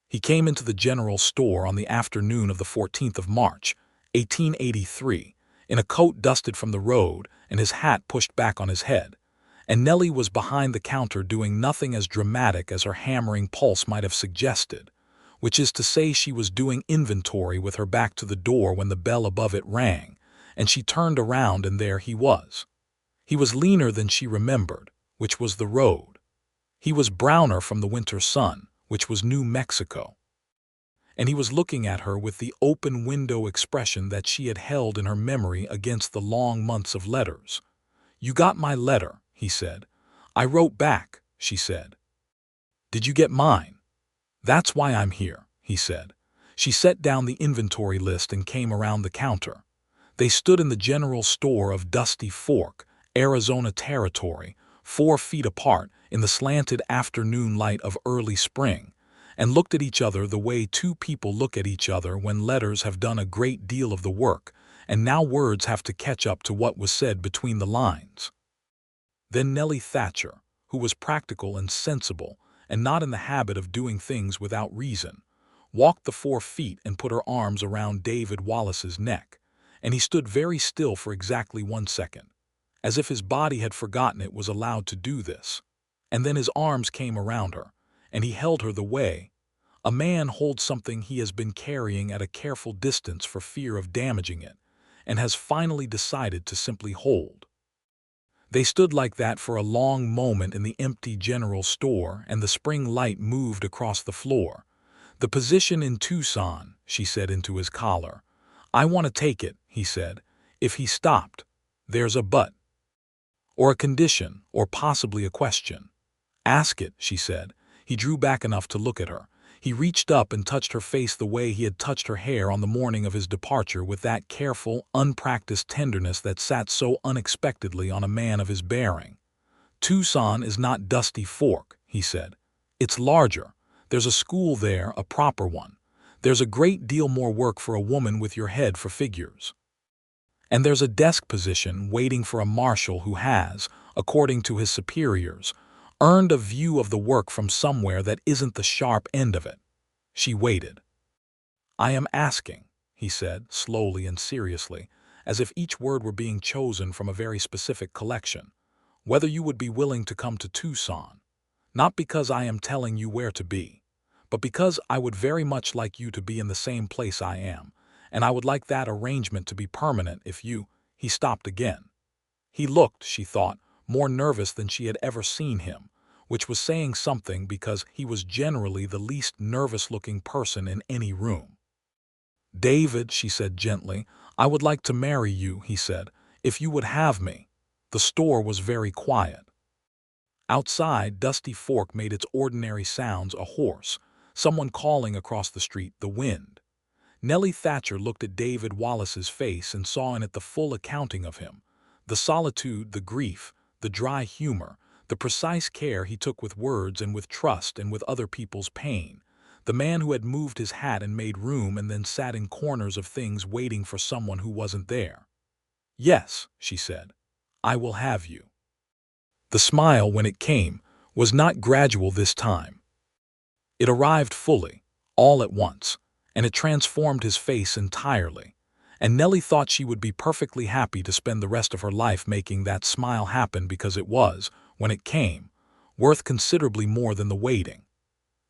He came into the general store on the afternoon of the 14th of March, 1883, in a coat dusted from the road and his hat pushed back on his head, and Nellie was behind the counter doing nothing as dramatic as her hammering pulse might have suggested, which is to say she was doing inventory with her back to the door when the bell above it rang, and she turned around and there he was. He was leaner than she remembered, which was the road. He was browner from the winter sun, which was New Mexico. And he was looking at her with the open window expression that she had held in her memory against the long months of letters. "You got my letter," he said. "I wrote back," she said. "Did you get mine?" "That's why I'm here," he said. She set down the inventory list and came around the counter. They stood in the general store of Dusty Fork, Arizona Territory, 4 feet apart in the slanted afternoon light of early spring, and looked at each other the way two people look at each other when letters have done a great deal of the work, and now words have to catch up to what was said between the lines. Then Nellie Thatcher, who was practical and sensible, and not in the habit of doing things without reason, walked the 4 feet and put her arms around David Wallace's neck, and he stood very still for exactly 1 second, as if his body had forgotten it was allowed to do this. And then his arms came around her, and he held her the way a man holds something he has been carrying at a careful distance for fear of damaging it, and has finally decided to simply hold. They stood like that for a long moment in the empty general store, and the spring light moved across the floor. "The position in Tucson," she said into his collar. "I want to take it," he said. "If he stopped, there's a but. Or a condition, or possibly a question." "Ask it," she said. He drew back enough to look at her. He reached up and touched her face the way he had touched her hair on the morning of his departure, with that careful, unpracticed tenderness that sat so unexpectedly on a man of his bearing. "Tucson is not Dusty Fork," he said. "It's larger. There's a school there, a proper one. There's a great deal more work for a woman with your head for figures. And there's a desk position waiting for a marshal who has, according to his superiors, earned a view of the work from somewhere that isn't the sharp end of it." She waited. "I am asking," he said, slowly and seriously, as if each word were being chosen from a very specific collection, "whether you would be willing to come to Tucson. Not because I am telling you where to be, but because I would very much like you to be in the same place I am, and I would like that arrangement to be permanent if you—" He stopped again. He looked, she thought, more nervous than she had ever seen him, which was saying something because he was generally the least nervous-looking person in any room. "David," she said gently, "I would like to marry you," he said, "if you would have me." The store was very quiet. Outside, Dusty Fork made its ordinary sounds: a horse, someone calling across the street, the wind. Nellie Thatcher looked at David Wallace's face and saw in it the full accounting of him, the solitude, the grief, the dry humor, the precise care he took with words and with trust and with other people's pain, the man who had moved his hat and made room and then sat in corners of things waiting for someone who wasn't there. "Yes," she said, "I will have you." The smile, when it came, was not gradual this time. It arrived fully, all at once, and it transformed his face entirely. And Nellie thought she would be perfectly happy to spend the rest of her life making that smile happen, because it was, when it came, worth considerably more than the waiting.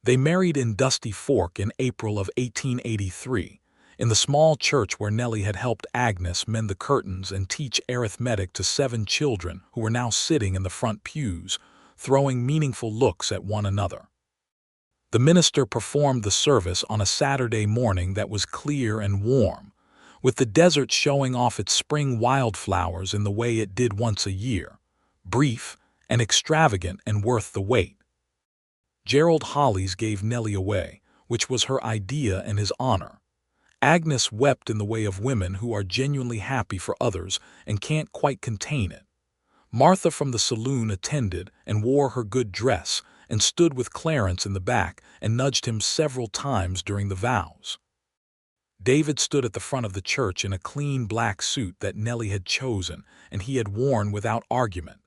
They married in Dusty Fork in April of 1883, in the small church where Nellie had helped Agnes mend the curtains and teach arithmetic to 7 children who were now sitting in the front pews, throwing meaningful looks at one another. The minister performed the service on a Saturday morning that was clear and warm, with the desert showing off its spring wildflowers in the way it did once a year, brief and extravagant and worth the wait. Gerald Hollies gave Nellie away, which was her idea and his honor. Agnes wept in the way of women who are genuinely happy for others and can't quite contain it. Martha from the saloon attended and wore her good dress and stood with Clarence in the back and nudged him several times during the vows. David stood at the front of the church in a clean black suit that Nellie had chosen and he had worn without argument,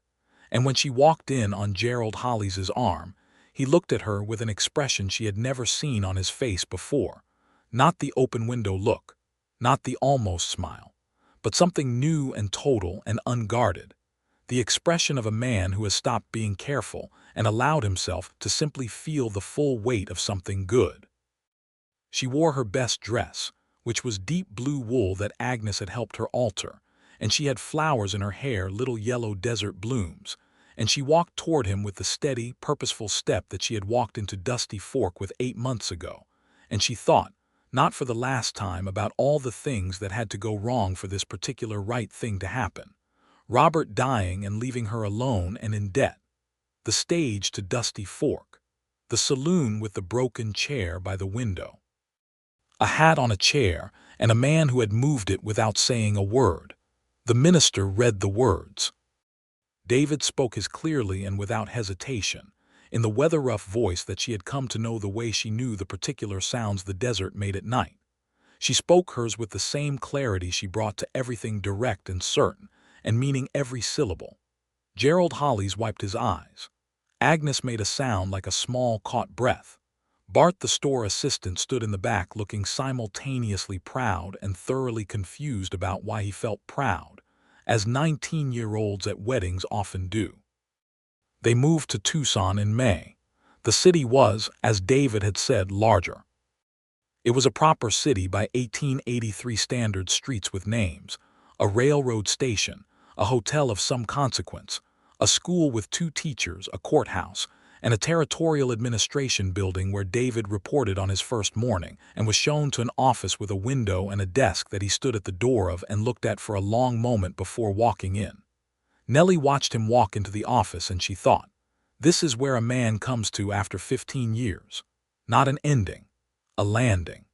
and when she walked in on Gerald Hollies' arm, he looked at her with an expression she had never seen on his face before. Not the open window look, not the almost smile, but something new and total and unguarded. The expression of a man who has stopped being careful and allowed himself to simply feel the full weight of something good. She wore her best dress, which was deep blue wool that Agnes had helped her alter, and she had flowers in her hair, little yellow desert blooms, and she walked toward him with the steady, purposeful step that she had walked into Dusty Fork with 8 months ago, and she thought, not for the last time, about all the things that had to go wrong for this particular right thing to happen. Robert dying and leaving her alone and in debt. The stage to Dusty Fork. The saloon with the broken chair by the window. A hat on a chair, and a man who had moved it without saying a word. The minister read the words. David spoke as clearly and without hesitation, in the weather-rough voice that she had come to know the way she knew the particular sounds the desert made at night. She spoke hers with the same clarity she brought to everything, direct and certain, and meaning every syllable. Gerald Hollies wiped his eyes. Agnes made a sound like a small caught breath. Bart, the store assistant, stood in the back looking simultaneously proud and thoroughly confused about why he felt proud, as 19-year-olds at weddings often do. They moved to Tucson in May. The city was, as David had said, larger. It was a proper city by 1883 standards, streets with names, a railroad station, a hotel of some consequence, a school with 2 teachers, a courthouse, and a territorial administration building where David reported on his first morning and was shown to an office with a window and a desk that he stood at the door of and looked at for a long moment before walking in. Nellie watched him walk into the office and she thought, this is where a man comes to after 15 years. Not an ending, a landing.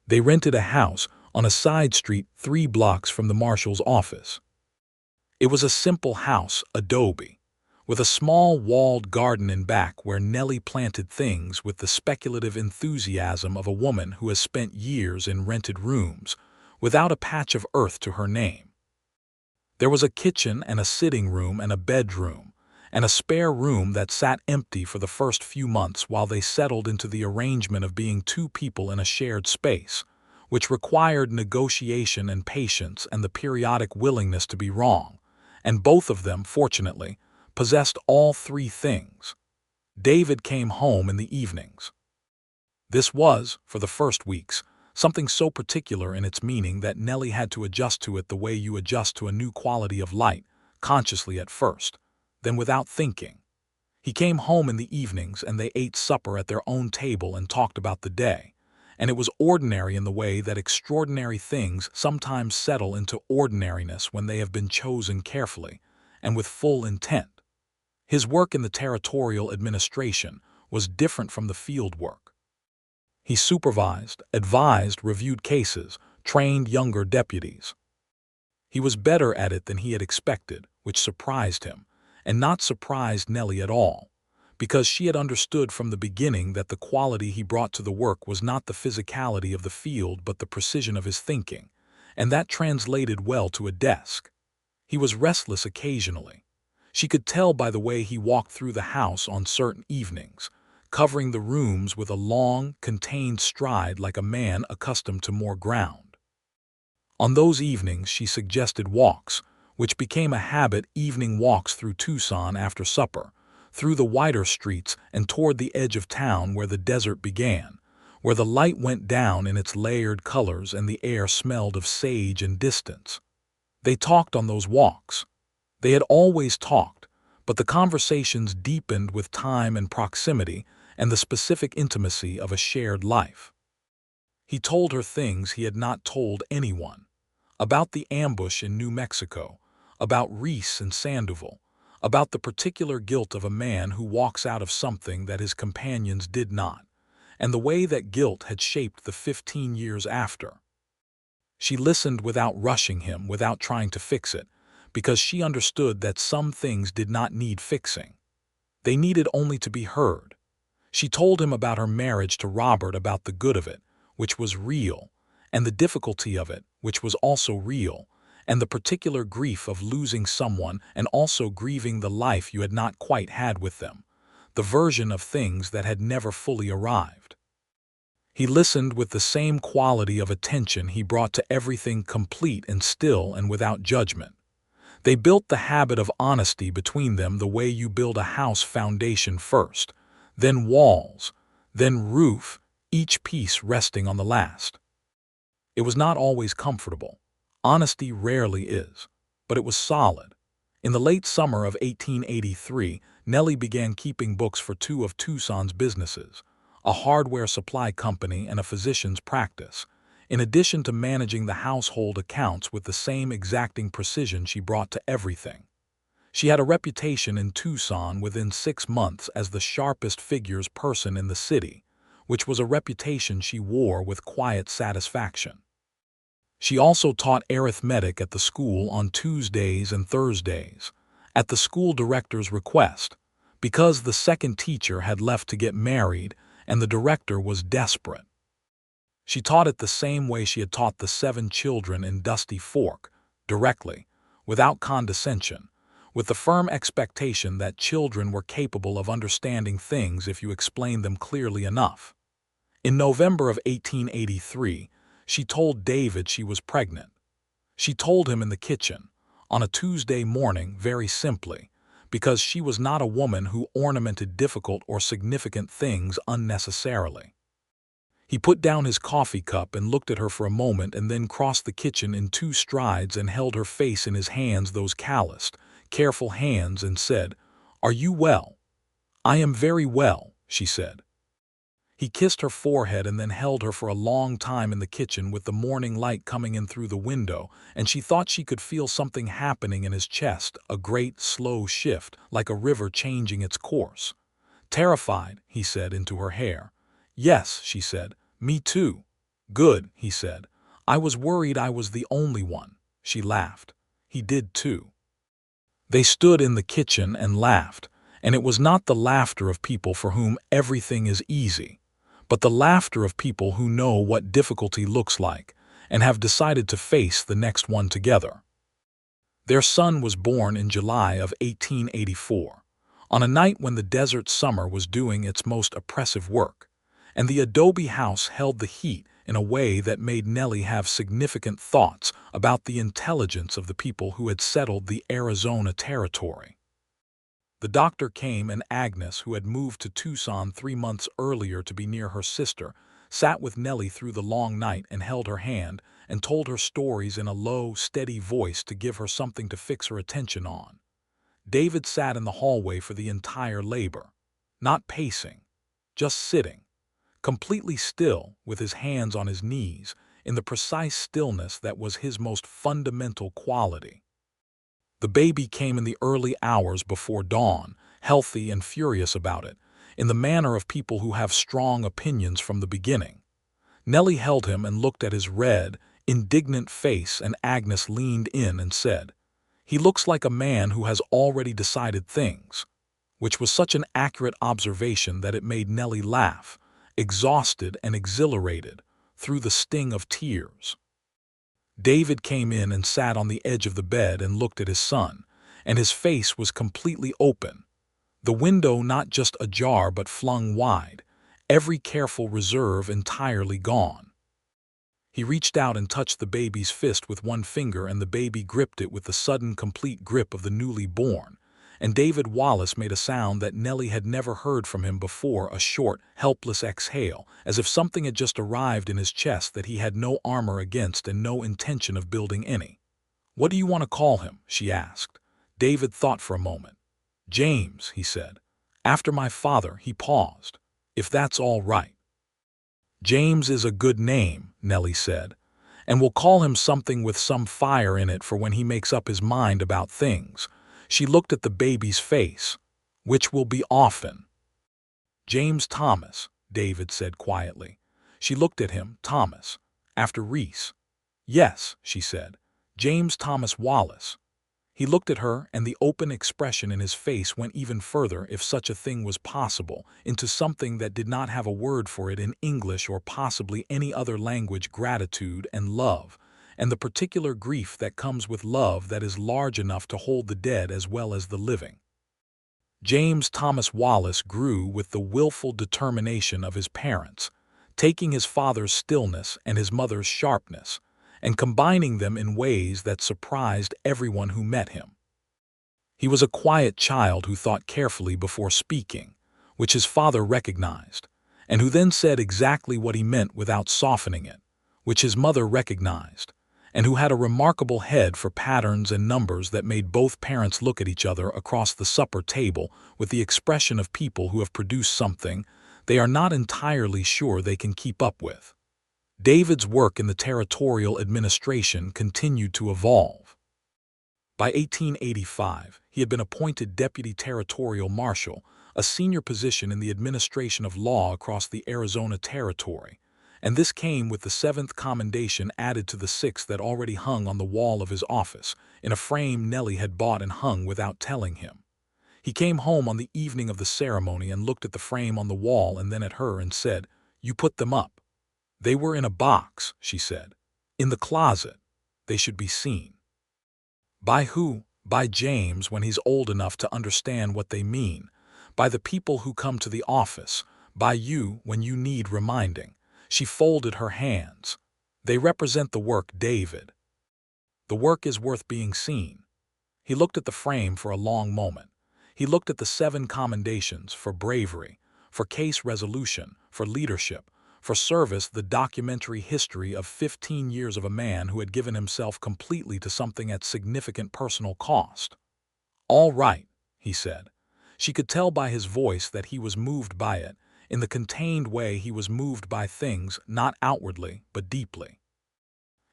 They rented a house on a side street 3 blocks from the marshal's office. It was a simple house, adobe, with a small walled garden in back where Nellie planted things with the speculative enthusiasm of a woman who has spent years in rented rooms without a patch of earth to her name. There was a kitchen and a sitting room and a bedroom, and a spare room that sat empty for the first few months while they settled into the arrangement of being 2 people in a shared space, which required negotiation and patience and the periodic willingness to be wrong, and both of them, fortunately, possessed all 3 things. David came home in the evenings. This was, for the first weeks, something so particular in its meaning that Nellie had to adjust to it the way you adjust to a new quality of light, consciously at first, then without thinking. He came home in the evenings and they ate supper at their own table and talked about the day, and it was ordinary in the way that extraordinary things sometimes settle into ordinariness when they have been chosen carefully and with full intent. His work in the territorial administration was different from the field work. He supervised, advised, reviewed cases, trained younger deputies. He was better at it than he had expected, which surprised him, and not surprised Nellie at all, because she had understood from the beginning that the quality he brought to the work was not the physicality of the field but the precision of his thinking, and that translated well to a desk. He was restless occasionally. She could tell by the way he walked through the house on certain evenings, covering the rooms with a long, contained stride like a man accustomed to more ground. On those evenings she suggested walks, which became a habit, evening walks through Tucson after supper, through the wider streets and toward the edge of town where the desert began, where the light went down in its layered colors and the air smelled of sage and distance. They talked on those walks. They had always talked, but the conversations deepened with time and proximity and the specific intimacy of a shared life. He told her things he had not told anyone, about the ambush in New Mexico, about Reese and Sandoval, about the particular guilt of a man who walks out of something that his companions did not, and the way that guilt had shaped the 15 years after. She listened without rushing him, without trying to fix it, because she understood that some things did not need fixing. They needed only to be heard. She told him about her marriage to Robert, about the good of it, which was real, and the difficulty of it, which was also real, and the particular grief of losing someone and also grieving the life you had not quite had with them, the version of things that had never fully arrived. He listened with the same quality of attention he brought to everything, complete and still and without judgment. They built the habit of honesty between them the way you build a house, foundation first, then walls, then roof, each piece resting on the last. It was not always comfortable. Honesty rarely is, but it was solid. In the late summer of 1883, Nellie began keeping books for two of Tucson's businesses, a hardware supply company and a physician's practice, in addition to managing the household accounts with the same exacting precision she brought to everything. She had a reputation in Tucson within 6 months as the sharpest figures person in the city, which was a reputation she wore with quiet satisfaction. She also taught arithmetic at the school on Tuesdays and Thursdays, at the school director's request, because the second teacher had left to get married and the director was desperate. She taught it the same way she had taught the 7 children in Dusty Fork, directly, without condescension, with the firm expectation that children were capable of understanding things if you explained them clearly enough. In November of 1883, she told David she was pregnant. She told him in the kitchen, on a Tuesday morning, very simply, because she was not a woman who ornamented difficult or significant things unnecessarily. He put down his coffee cup and looked at her for a moment and then crossed the kitchen in 2 strides and held her face in his hands, those calloused, careful hands, and said, "Are you well?" "I am very well," she said. He kissed her forehead and then held her for a long time in the kitchen with the morning light coming in through the window, and she thought she could feel something happening in his chest, a great, slow shift, like a river changing its course. "Terrified," he said into her hair. "Yes," she said, "me too." "Good," he said. "I was worried I was the only one." She laughed. He did too. They stood in the kitchen and laughed, and it was not the laughter of people for whom everything is easy, but the laughter of people who know what difficulty looks like and have decided to face the next one together. Their son was born in July of 1884, on a night when the desert summer was doing its most oppressive work, and the adobe house held the heat in a way that made Nellie have significant thoughts about the intelligence of the people who had settled the Arizona territory. The doctor came, and Agnes, who had moved to Tucson 3 months earlier to be near her sister, sat with Nellie through the long night and held her hand and told her stories in a low, steady voice to give her something to fix her attention on. David sat in the hallway for the entire labor, not pacing, just sitting, completely still, with his hands on his knees, in the precise stillness that was his most fundamental quality. The baby came in the early hours before dawn, healthy and furious about it, in the manner of people who have strong opinions from the beginning. Nellie held him and looked at his red, indignant face, and Agnes leaned in and said, "He looks like a man who has already decided things," which was such an accurate observation that it made Nellie laugh, exhausted and exhilarated, through the sting of tears. David came in and sat on the edge of the bed and looked at his son, and his face was completely open, the window not just ajar but flung wide, every careful reserve entirely gone. He reached out and touched the baby's fist with one finger, and the baby gripped it with the sudden, complete grip of the newly born, and David Wallace made a sound that Nellie had never heard from him before, a short, helpless exhale, as if something had just arrived in his chest that he had no armor against and no intention of building any. "What do you want to call him?" she asked. David thought for a moment. "James," he said. "After my father." He paused. "If that's all right." "James is a good name," Nellie said, "and we'll call him something with some fire in it for when he makes up his mind about things." She looked at the baby's face. "Which will be often." "James Thomas," David said quietly. She looked at him. "Thomas, after Reese?" "Yes," she said. "James Thomas Wallace." He looked at her, and the open expression in his face went even further, if such a thing was possible, into something that did not have a word for it in English or possibly any other language: gratitude and love, and the particular grief that comes with love that is large enough to hold the dead as well as the living. James Thomas Wallace grew with the willful determination of his parents, taking his father's stillness and his mother's sharpness, and combining them in ways that surprised everyone who met him. He was a quiet child who thought carefully before speaking, which his father recognized, and who then said exactly what he meant without softening it, which his mother recognized, and who had a remarkable head for patterns and numbers that made both parents look at each other across the supper table with the expression of people who have produced something they are not entirely sure they can keep up with. David's work in the territorial administration continued to evolve. By 1885, he had been appointed Deputy Territorial Marshal, a senior position in the administration of law across the Arizona Territory, and this came with the 7th commendation added to the 6th that already hung on the wall of his office, in a frame Nellie had bought and hung without telling him. He came home on the evening of the ceremony and looked at the frame on the wall and then at her and said, "You put them up." "They were in a box," she said. "In the closet. They should be seen." By who? By James when he's old enough to understand what they mean. By the people who come to the office. By you when you need reminding. She folded her hands. They represent the work, David. The work is worth being seen. He looked at the frame for a long moment. He looked at the 7 commendations for bravery, for case resolution, for leadership, for service, the documentary history of 15 years of a man who had given himself completely to something at significant personal cost. "All right," he said. She could tell by his voice that he was moved by it, in the contained way he was moved by things, not outwardly, but deeply.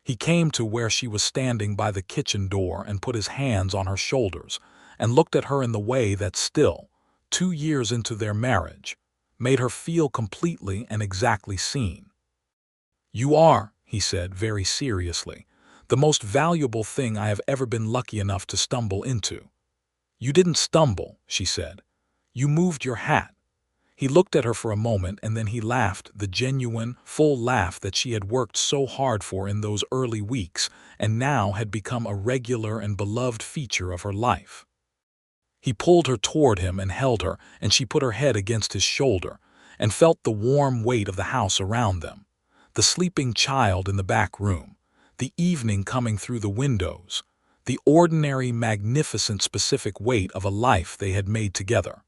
He came to where she was standing by the kitchen door and put his hands on her shoulders and looked at her in the way that still, 2 years into their marriage, made her feel completely and exactly seen. "You are," he said very seriously, "the most valuable thing I have ever been lucky enough to stumble into." "You didn't stumble," she said. "You moved your hat." He looked at her for a moment and then he laughed, the genuine, full laugh that she had worked so hard for in those early weeks and now had become a regular and beloved feature of her life. He pulled her toward him and held her, and she put her head against his shoulder and felt the warm weight of the house around them, the sleeping child in the back room, the evening coming through the windows, the ordinary, magnificent, specific weight of a life they had made together.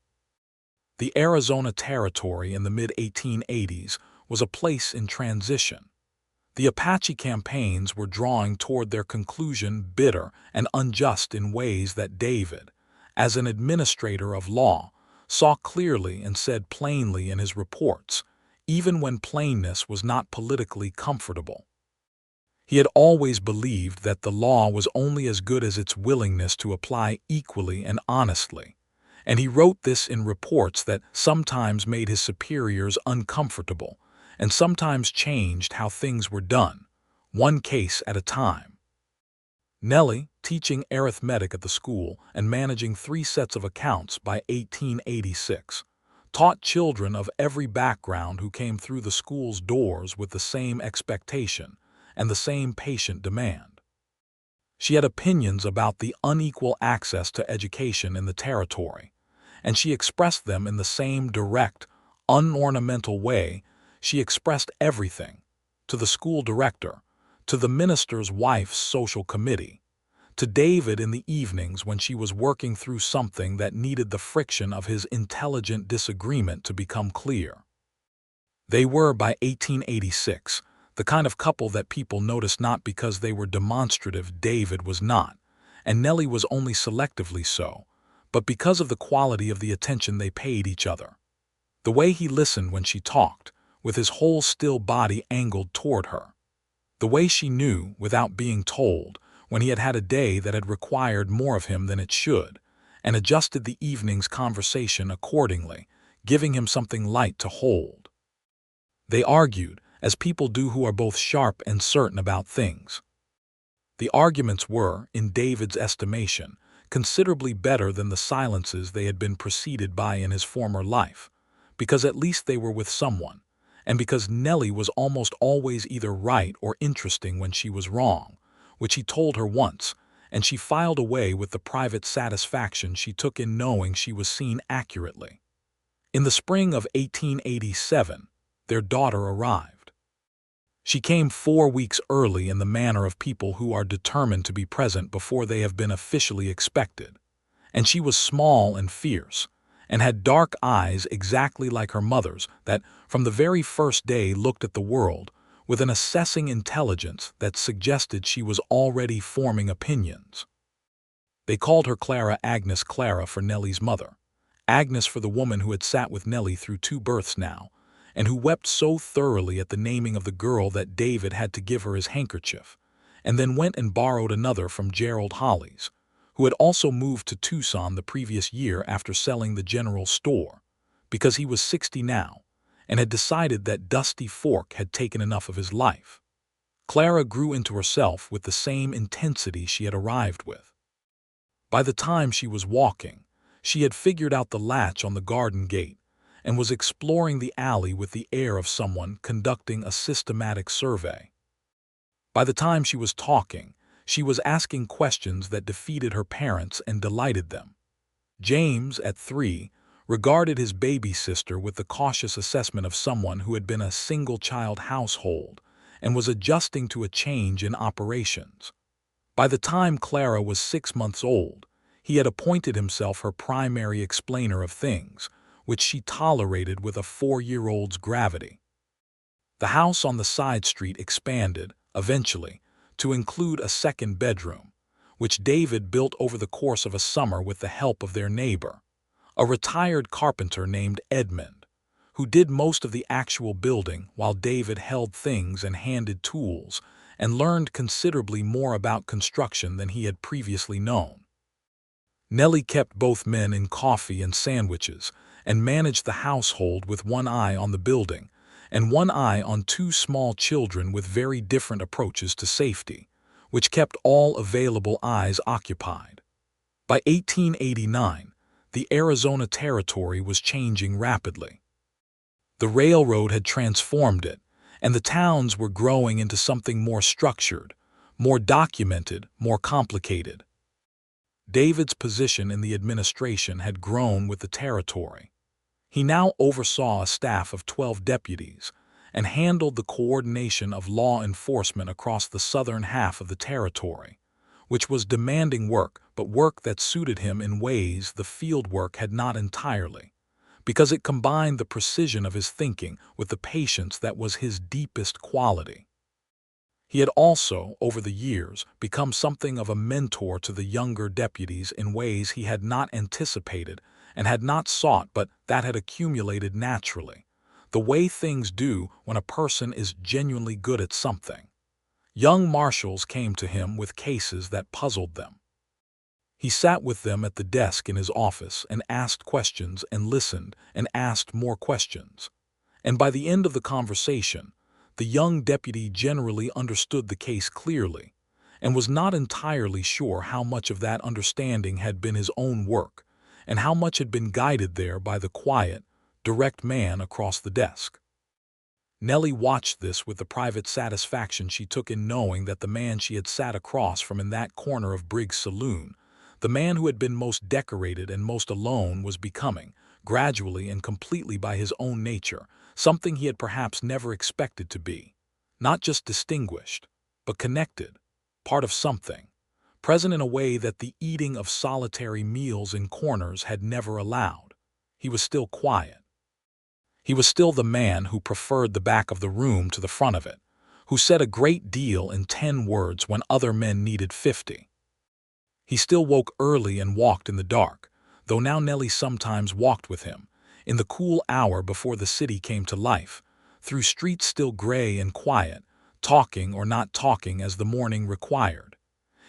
The Arizona Territory in the mid-1880s was a place in transition. The Apache campaigns were drawing toward their conclusion, bitter and unjust in ways that David, as an administrator of law, saw clearly and said plainly in his reports, even when plainness was not politically comfortable. He had always believed that the law was only as good as its willingness to apply equally and honestly, and he wrote this in reports that sometimes made his superiors uncomfortable and sometimes changed how things were done, one case at a time. Nellie, teaching arithmetic at the school and managing 3 sets of accounts by 1886, taught children of every background who came through the school's doors with the same expectation and the same patient demand. She had opinions about the unequal access to education in the territory, and she expressed them in the same direct, unornamental way she expressed everything, to the school director, to the minister's wife's social committee, to David in the evenings when she was working through something that needed the friction of his intelligent disagreement to become clear. They were, by 1886, the kind of couple that people noticed not because they were demonstrative. David was not, and Nellie was only selectively so, but because of the quality of the attention they paid each other. The way he listened when she talked, with his whole still body angled toward her. The way she knew, without being told, when he had had a day that had required more of him than it should, and adjusted the evening's conversation accordingly, giving him something light to hold. They argued, as people do who are both sharp and certain about things. The arguments were, in David's estimation, considerably better than the silences they had been preceded by in his former life, because at least they were with someone, and because Nellie was almost always either right or interesting when she was wrong, which he told her once, and she filed away with the private satisfaction she took in knowing she was seen accurately. In the spring of 1887, their daughter arrived. She came 4 weeks early in the manner of people who are determined to be present before they have been officially expected, and she was small and fierce, and had dark eyes exactly like her mother's that, from the very first day, looked at the world with an assessing intelligence that suggested she was already forming opinions. They called her Agnes Clara for Nellie's mother, Agnes for the woman who had sat with Nellie through 2 births now, and who wept so thoroughly at the naming of the girl that David had to give her his handkerchief, and then went and borrowed another from Gerald Hollies, who had also moved to Tucson the previous year after selling the general store, because he was 60 now, and had decided that Dusty Fork had taken enough of his life. Clara grew into herself with the same intensity she had arrived with. By the time she was walking, she had figured out the latch on the garden gate and was exploring the alley with the air of someone conducting a systematic survey. By the time she was talking, she was asking questions that defeated her parents and delighted them. James, at 3, regarded his baby sister with the cautious assessment of someone who had been a single-child household and was adjusting to a change in operations. By the time Clara was 6 months old, he had appointed himself her primary explainer of things, which she tolerated with a 4-year-old's gravity. The house on the side street expanded, eventually, to include a 2nd bedroom, which David built over the course of a summer with the help of their neighbor, a retired carpenter named Edmund, who did most of the actual building while David held things and handed tools and learned considerably more about construction than he had previously known. Nellie kept both men in coffee and sandwiches and managed the household with one eye on the building and one eye on 2 small children with very different approaches to safety, which kept all available eyes occupied. By 1889, the Arizona Territory was changing rapidly. The railroad had transformed it, and the towns were growing into something more structured, more documented, more complicated. David's position in the administration had grown with the territory. He now oversaw a staff of 12 deputies and handled the coordination of law enforcement across the southern half of the territory, which was demanding work, but work that suited him in ways the field work had not entirely, because it combined the precision of his thinking with the patience that was his deepest quality. He had also, over the years, become something of a mentor to the younger deputies in ways he had not anticipated and had not sought, but that had accumulated naturally, the way things do when a person is genuinely good at something. Young marshals came to him with cases that puzzled them. He sat with them at the desk in his office and asked questions and listened and asked more questions. And by the end of the conversation, the young deputy generally understood the case clearly and was not entirely sure how much of that understanding had been his own work and how much had been guided there by the quiet, direct man across the desk. Nellie watched this with the private satisfaction she took in knowing that the man she had sat across from in that corner of Briggs' saloon, the man who had been most decorated and most alone, was becoming, gradually and completely by his own nature, something he had perhaps never expected to be. Not just distinguished, but connected, part of something, present in a way that the eating of solitary meals in corners had never allowed. He was still quiet. He was still the man who preferred the back of the room to the front of it, who said a great deal in 10 words when other men needed 50. He still woke early and walked in the dark, though now Nellie sometimes walked with him, in the cool hour before the city came to life, through streets still gray and quiet, talking or not talking as the morning required.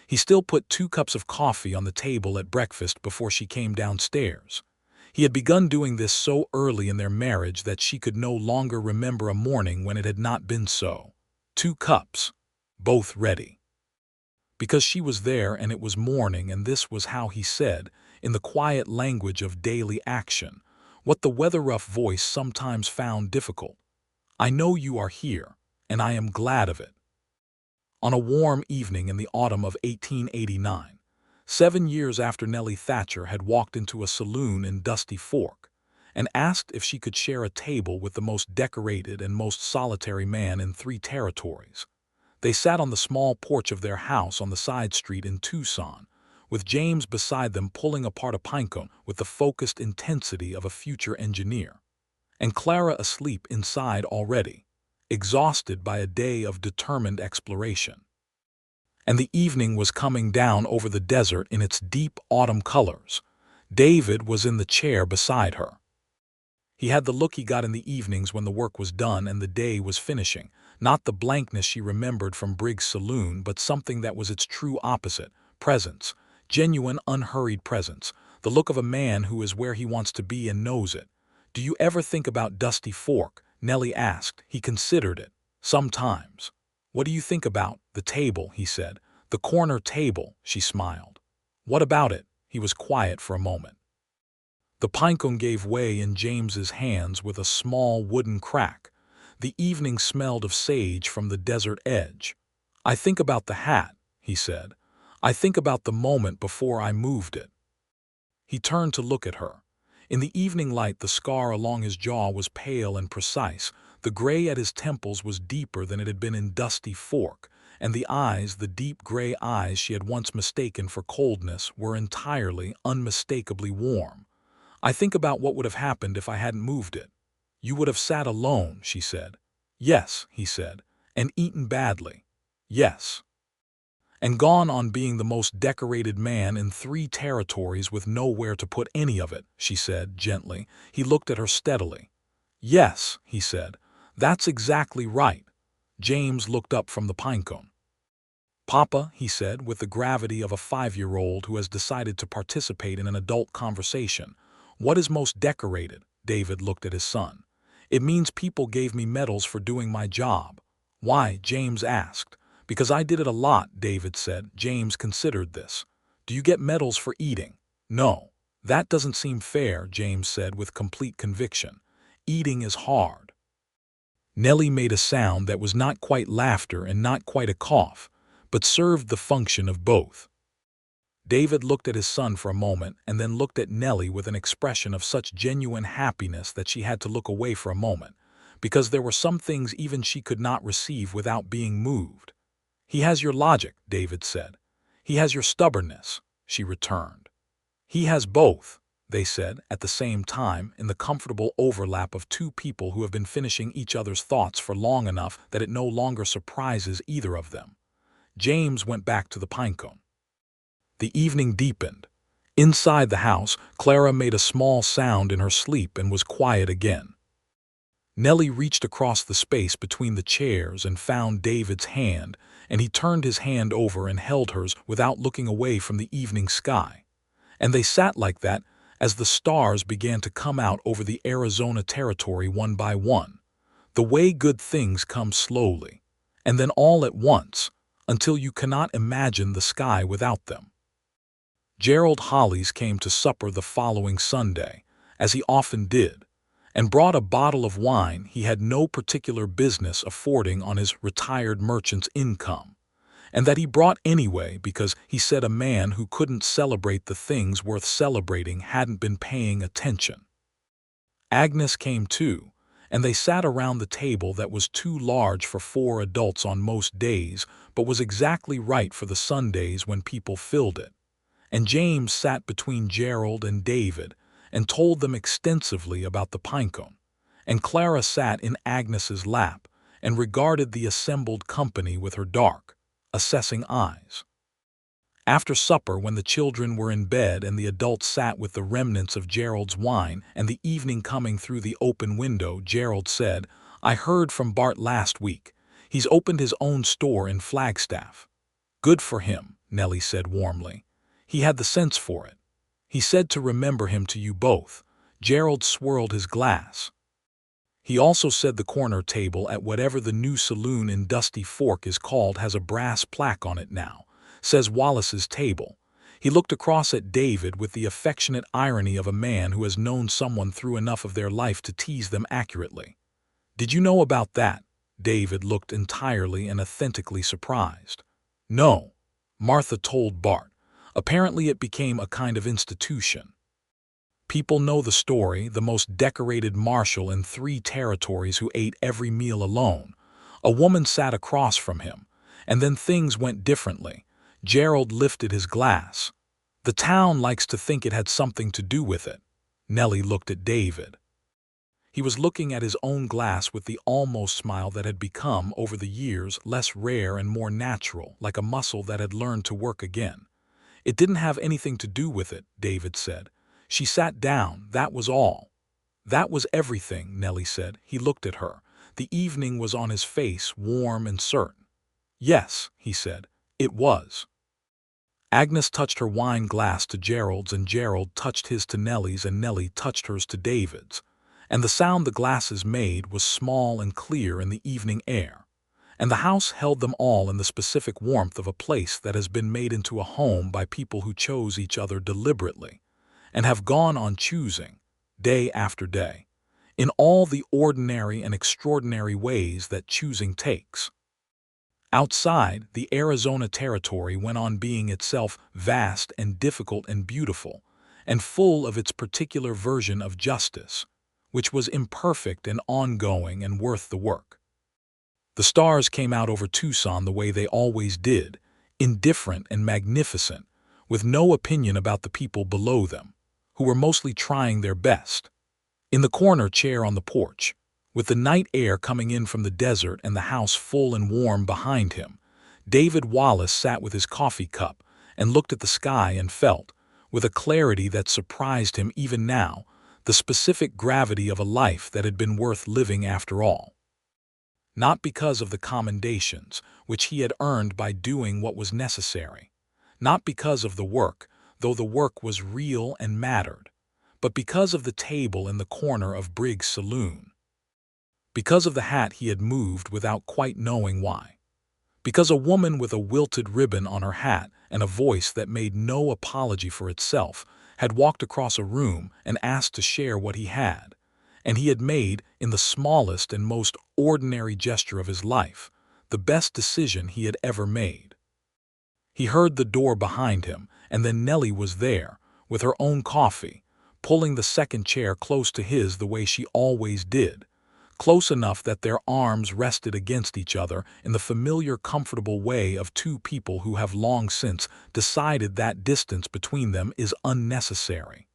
He still put 2 cups of coffee on the table at breakfast before she came downstairs. He had begun doing this so early in their marriage that she could no longer remember a morning when it had not been so. 2 cups, both ready. Because she was there and it was morning, and this was how he said, in the quiet language of daily action, what the weather-rough voice sometimes found difficult. I know you are here, and I am glad of it. On a warm evening in the autumn of 1889, 7 years after Nellie Thatcher had walked into a saloon in Dusty Fork and asked if she could share a table with the most decorated and most solitary man in 3 territories, they sat on the small porch of their house on the side street in Tucson, with James beside them pulling apart a pinecone with the focused intensity of a future engineer, and Clara asleep inside already, exhausted by a day of determined exploration. And the evening was coming down over the desert in its deep autumn colors. David was in the chair beside her. He had the look he got in the evenings when the work was done and the day was finishing, not the blankness she remembered from Briggs' saloon, but something that was its true opposite, presence, genuine, unhurried presence, the look of a man who is where he wants to be and knows it. "Do you ever think about Dusty Fork?" Nellie asked. He considered it. "Sometimes." "What do you think about?" "The table," he said. "The corner table," she smiled. "What about it?" He was quiet for a moment. The pinecone gave way in James's hands with a small wooden crack. The evening smelled of sage from the desert edge. "I think about the hat," he said. "I think about the moment before I moved it." He turned to look at her. In the evening light, the scar along his jaw was pale and precise. The gray at his temples was deeper than it had been in Dusty Fork, and the eyes, the deep gray eyes she had once mistaken for coldness, were entirely, unmistakably warm. "I think about what would have happened if I hadn't moved it." "You would have sat alone," she said. "Yes," he said. "And eaten badly." "Yes." "And gone on being the most decorated man in 3 territories with nowhere to put any of it," she said gently. He looked at her steadily. "Yes," he said. "That's exactly right." James looked up from the pinecone. "Papa," he said, with the gravity of a 5-year-old who has decided to participate in an adult conversation, "what is most decorated?" David looked at his son. "It means people gave me medals for doing my job." "Why?" James asked. "Because I did it a lot," David said. James considered this. "Do you get medals for eating?" "No." "That doesn't seem fair," James said with complete conviction. "Eating is hard." Nellie made a sound that was not quite laughter and not quite a cough, but served the function of both. David looked at his son for a moment and then looked at Nellie with an expression of such genuine happiness that she had to look away for a moment, because there were some things even she could not receive without being moved. "He has your logic," David said. "He has your stubbornness," she returned. "He has both," they said at the same time, in the comfortable overlap of 2 people who have been finishing each other's thoughts for long enough that it no longer surprises either of them. James went back to the pinecone. The evening deepened. Inside the house, Clara made a small sound in her sleep and was quiet again. Nellie reached across the space between the chairs and found David's hand, and he turned his hand over and held hers without looking away from the evening sky. And they sat like that as the stars began to come out over the Arizona territory one by one, the way good things come slowly, and then all at once, until you cannot imagine the sky without them. Gerald Hollies came to supper the following Sunday, as he often did, and brought a bottle of wine he had no particular business affording on his retired merchant's income, and that he brought anyway because he said a man who couldn't celebrate the things worth celebrating hadn't been paying attention. Agnes came too, and they sat around the table that was too large for 4 adults on most days, but was exactly right for the Sundays when people filled it. And James sat between Gerald and David and told them extensively about the pinecone, and Clara sat in Agnes's lap and regarded the assembled company with her dark, assessing eyes. After supper, when the children were in bed and the adults sat with the remnants of Gerald's wine and the evening coming through the open window, Gerald said, "I heard from Bart last week. He's opened his own store in Flagstaff." "Good for him," Nellie said warmly. "He had the sense for it. He said to remember him to you both." Gerald swirled his glass. "He also said the corner table at whatever the new saloon in Dusty Fork is called has a brass plaque on it now. Says Wallace's table." He looked across at David with the affectionate irony of a man who has known someone through enough of their life to tease them accurately. "Did you know about that?" David looked entirely and authentically surprised. "No." Martha told Bart. "Apparently it became a kind of institution. People know the story, the most decorated marshal in 3 territories who ate every meal alone. A woman sat across from him, and then things went differently." Gerald lifted his glass. The town likes to think it had something to do with it. Nellie looked at David. He was looking at his own glass with the almost smile that had become, over the years, less rare and more natural, like a muscle that had learned to work again. It didn't have anything to do with it, David said. She sat down, that was all. That was everything, Nellie said. He looked at her. The evening was on his face, warm and certain. Yes, he said, it was. Agnes touched her wine glass to Gerald's, and Gerald touched his to Nellie's, and Nellie touched hers to David's. And the sound the glasses made was small and clear in the evening air. And the house held them all in the specific warmth of a place that has been made into a home by people who chose each other deliberately, and have gone on choosing, day after day, in all the ordinary and extraordinary ways that choosing takes. Outside, the Arizona Territory went on being itself vast and difficult and beautiful, and full of its particular version of justice, which was imperfect and ongoing and worth the work. The stars came out over Tucson the way they always did, indifferent and magnificent, with no opinion about the people below them, who were mostly trying their best. In the corner chair on the porch, with the night air coming in from the desert and the house full and warm behind him, David Wallace sat with his coffee cup and looked at the sky and felt, with a clarity that surprised him even now, the specific gravity of a life that had been worth living after all. Not because of the commendations, which he had earned by doing what was necessary. Not because of the work, though the work was real and mattered, but because of the table in the corner of Briggs' saloon. Because of the hat he had moved without quite knowing why. Because a woman with a wilted ribbon on her hat and a voice that made no apology for itself had walked across a room and asked to share what he had, and he had made, in the smallest and most ordinary gesture of his life, the best decision he had ever made. He heard the door behind him, and then Nellie was there, with her own coffee, pulling the second chair close to his the way she always did, close enough that their arms rested against each other in the familiar, comfortable way of two people who have long since decided that distance between them is unnecessary.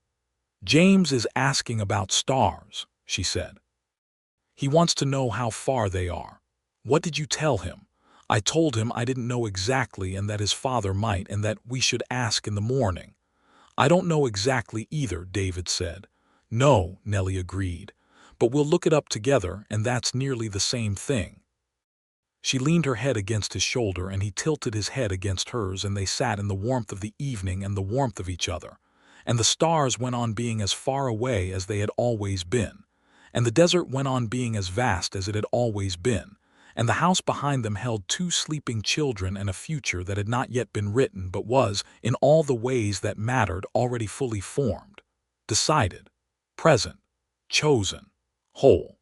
"James is asking about stars," she said. "He wants to know how far they are. What did you tell him?" "I told him I didn't know exactly and that his father might and that we should ask in the morning." "I don't know exactly either," David said. "No," Nellie agreed. "But we'll look it up together, and that's nearly the same thing." She leaned her head against his shoulder, and he tilted his head against hers, and they sat in the warmth of the evening and the warmth of each other. And the stars went on being as far away as they had always been, and the desert went on being as vast as it had always been, and the house behind them held two sleeping children and a future that had not yet been written but was, in all the ways that mattered, already fully formed, decided, present, chosen, whole.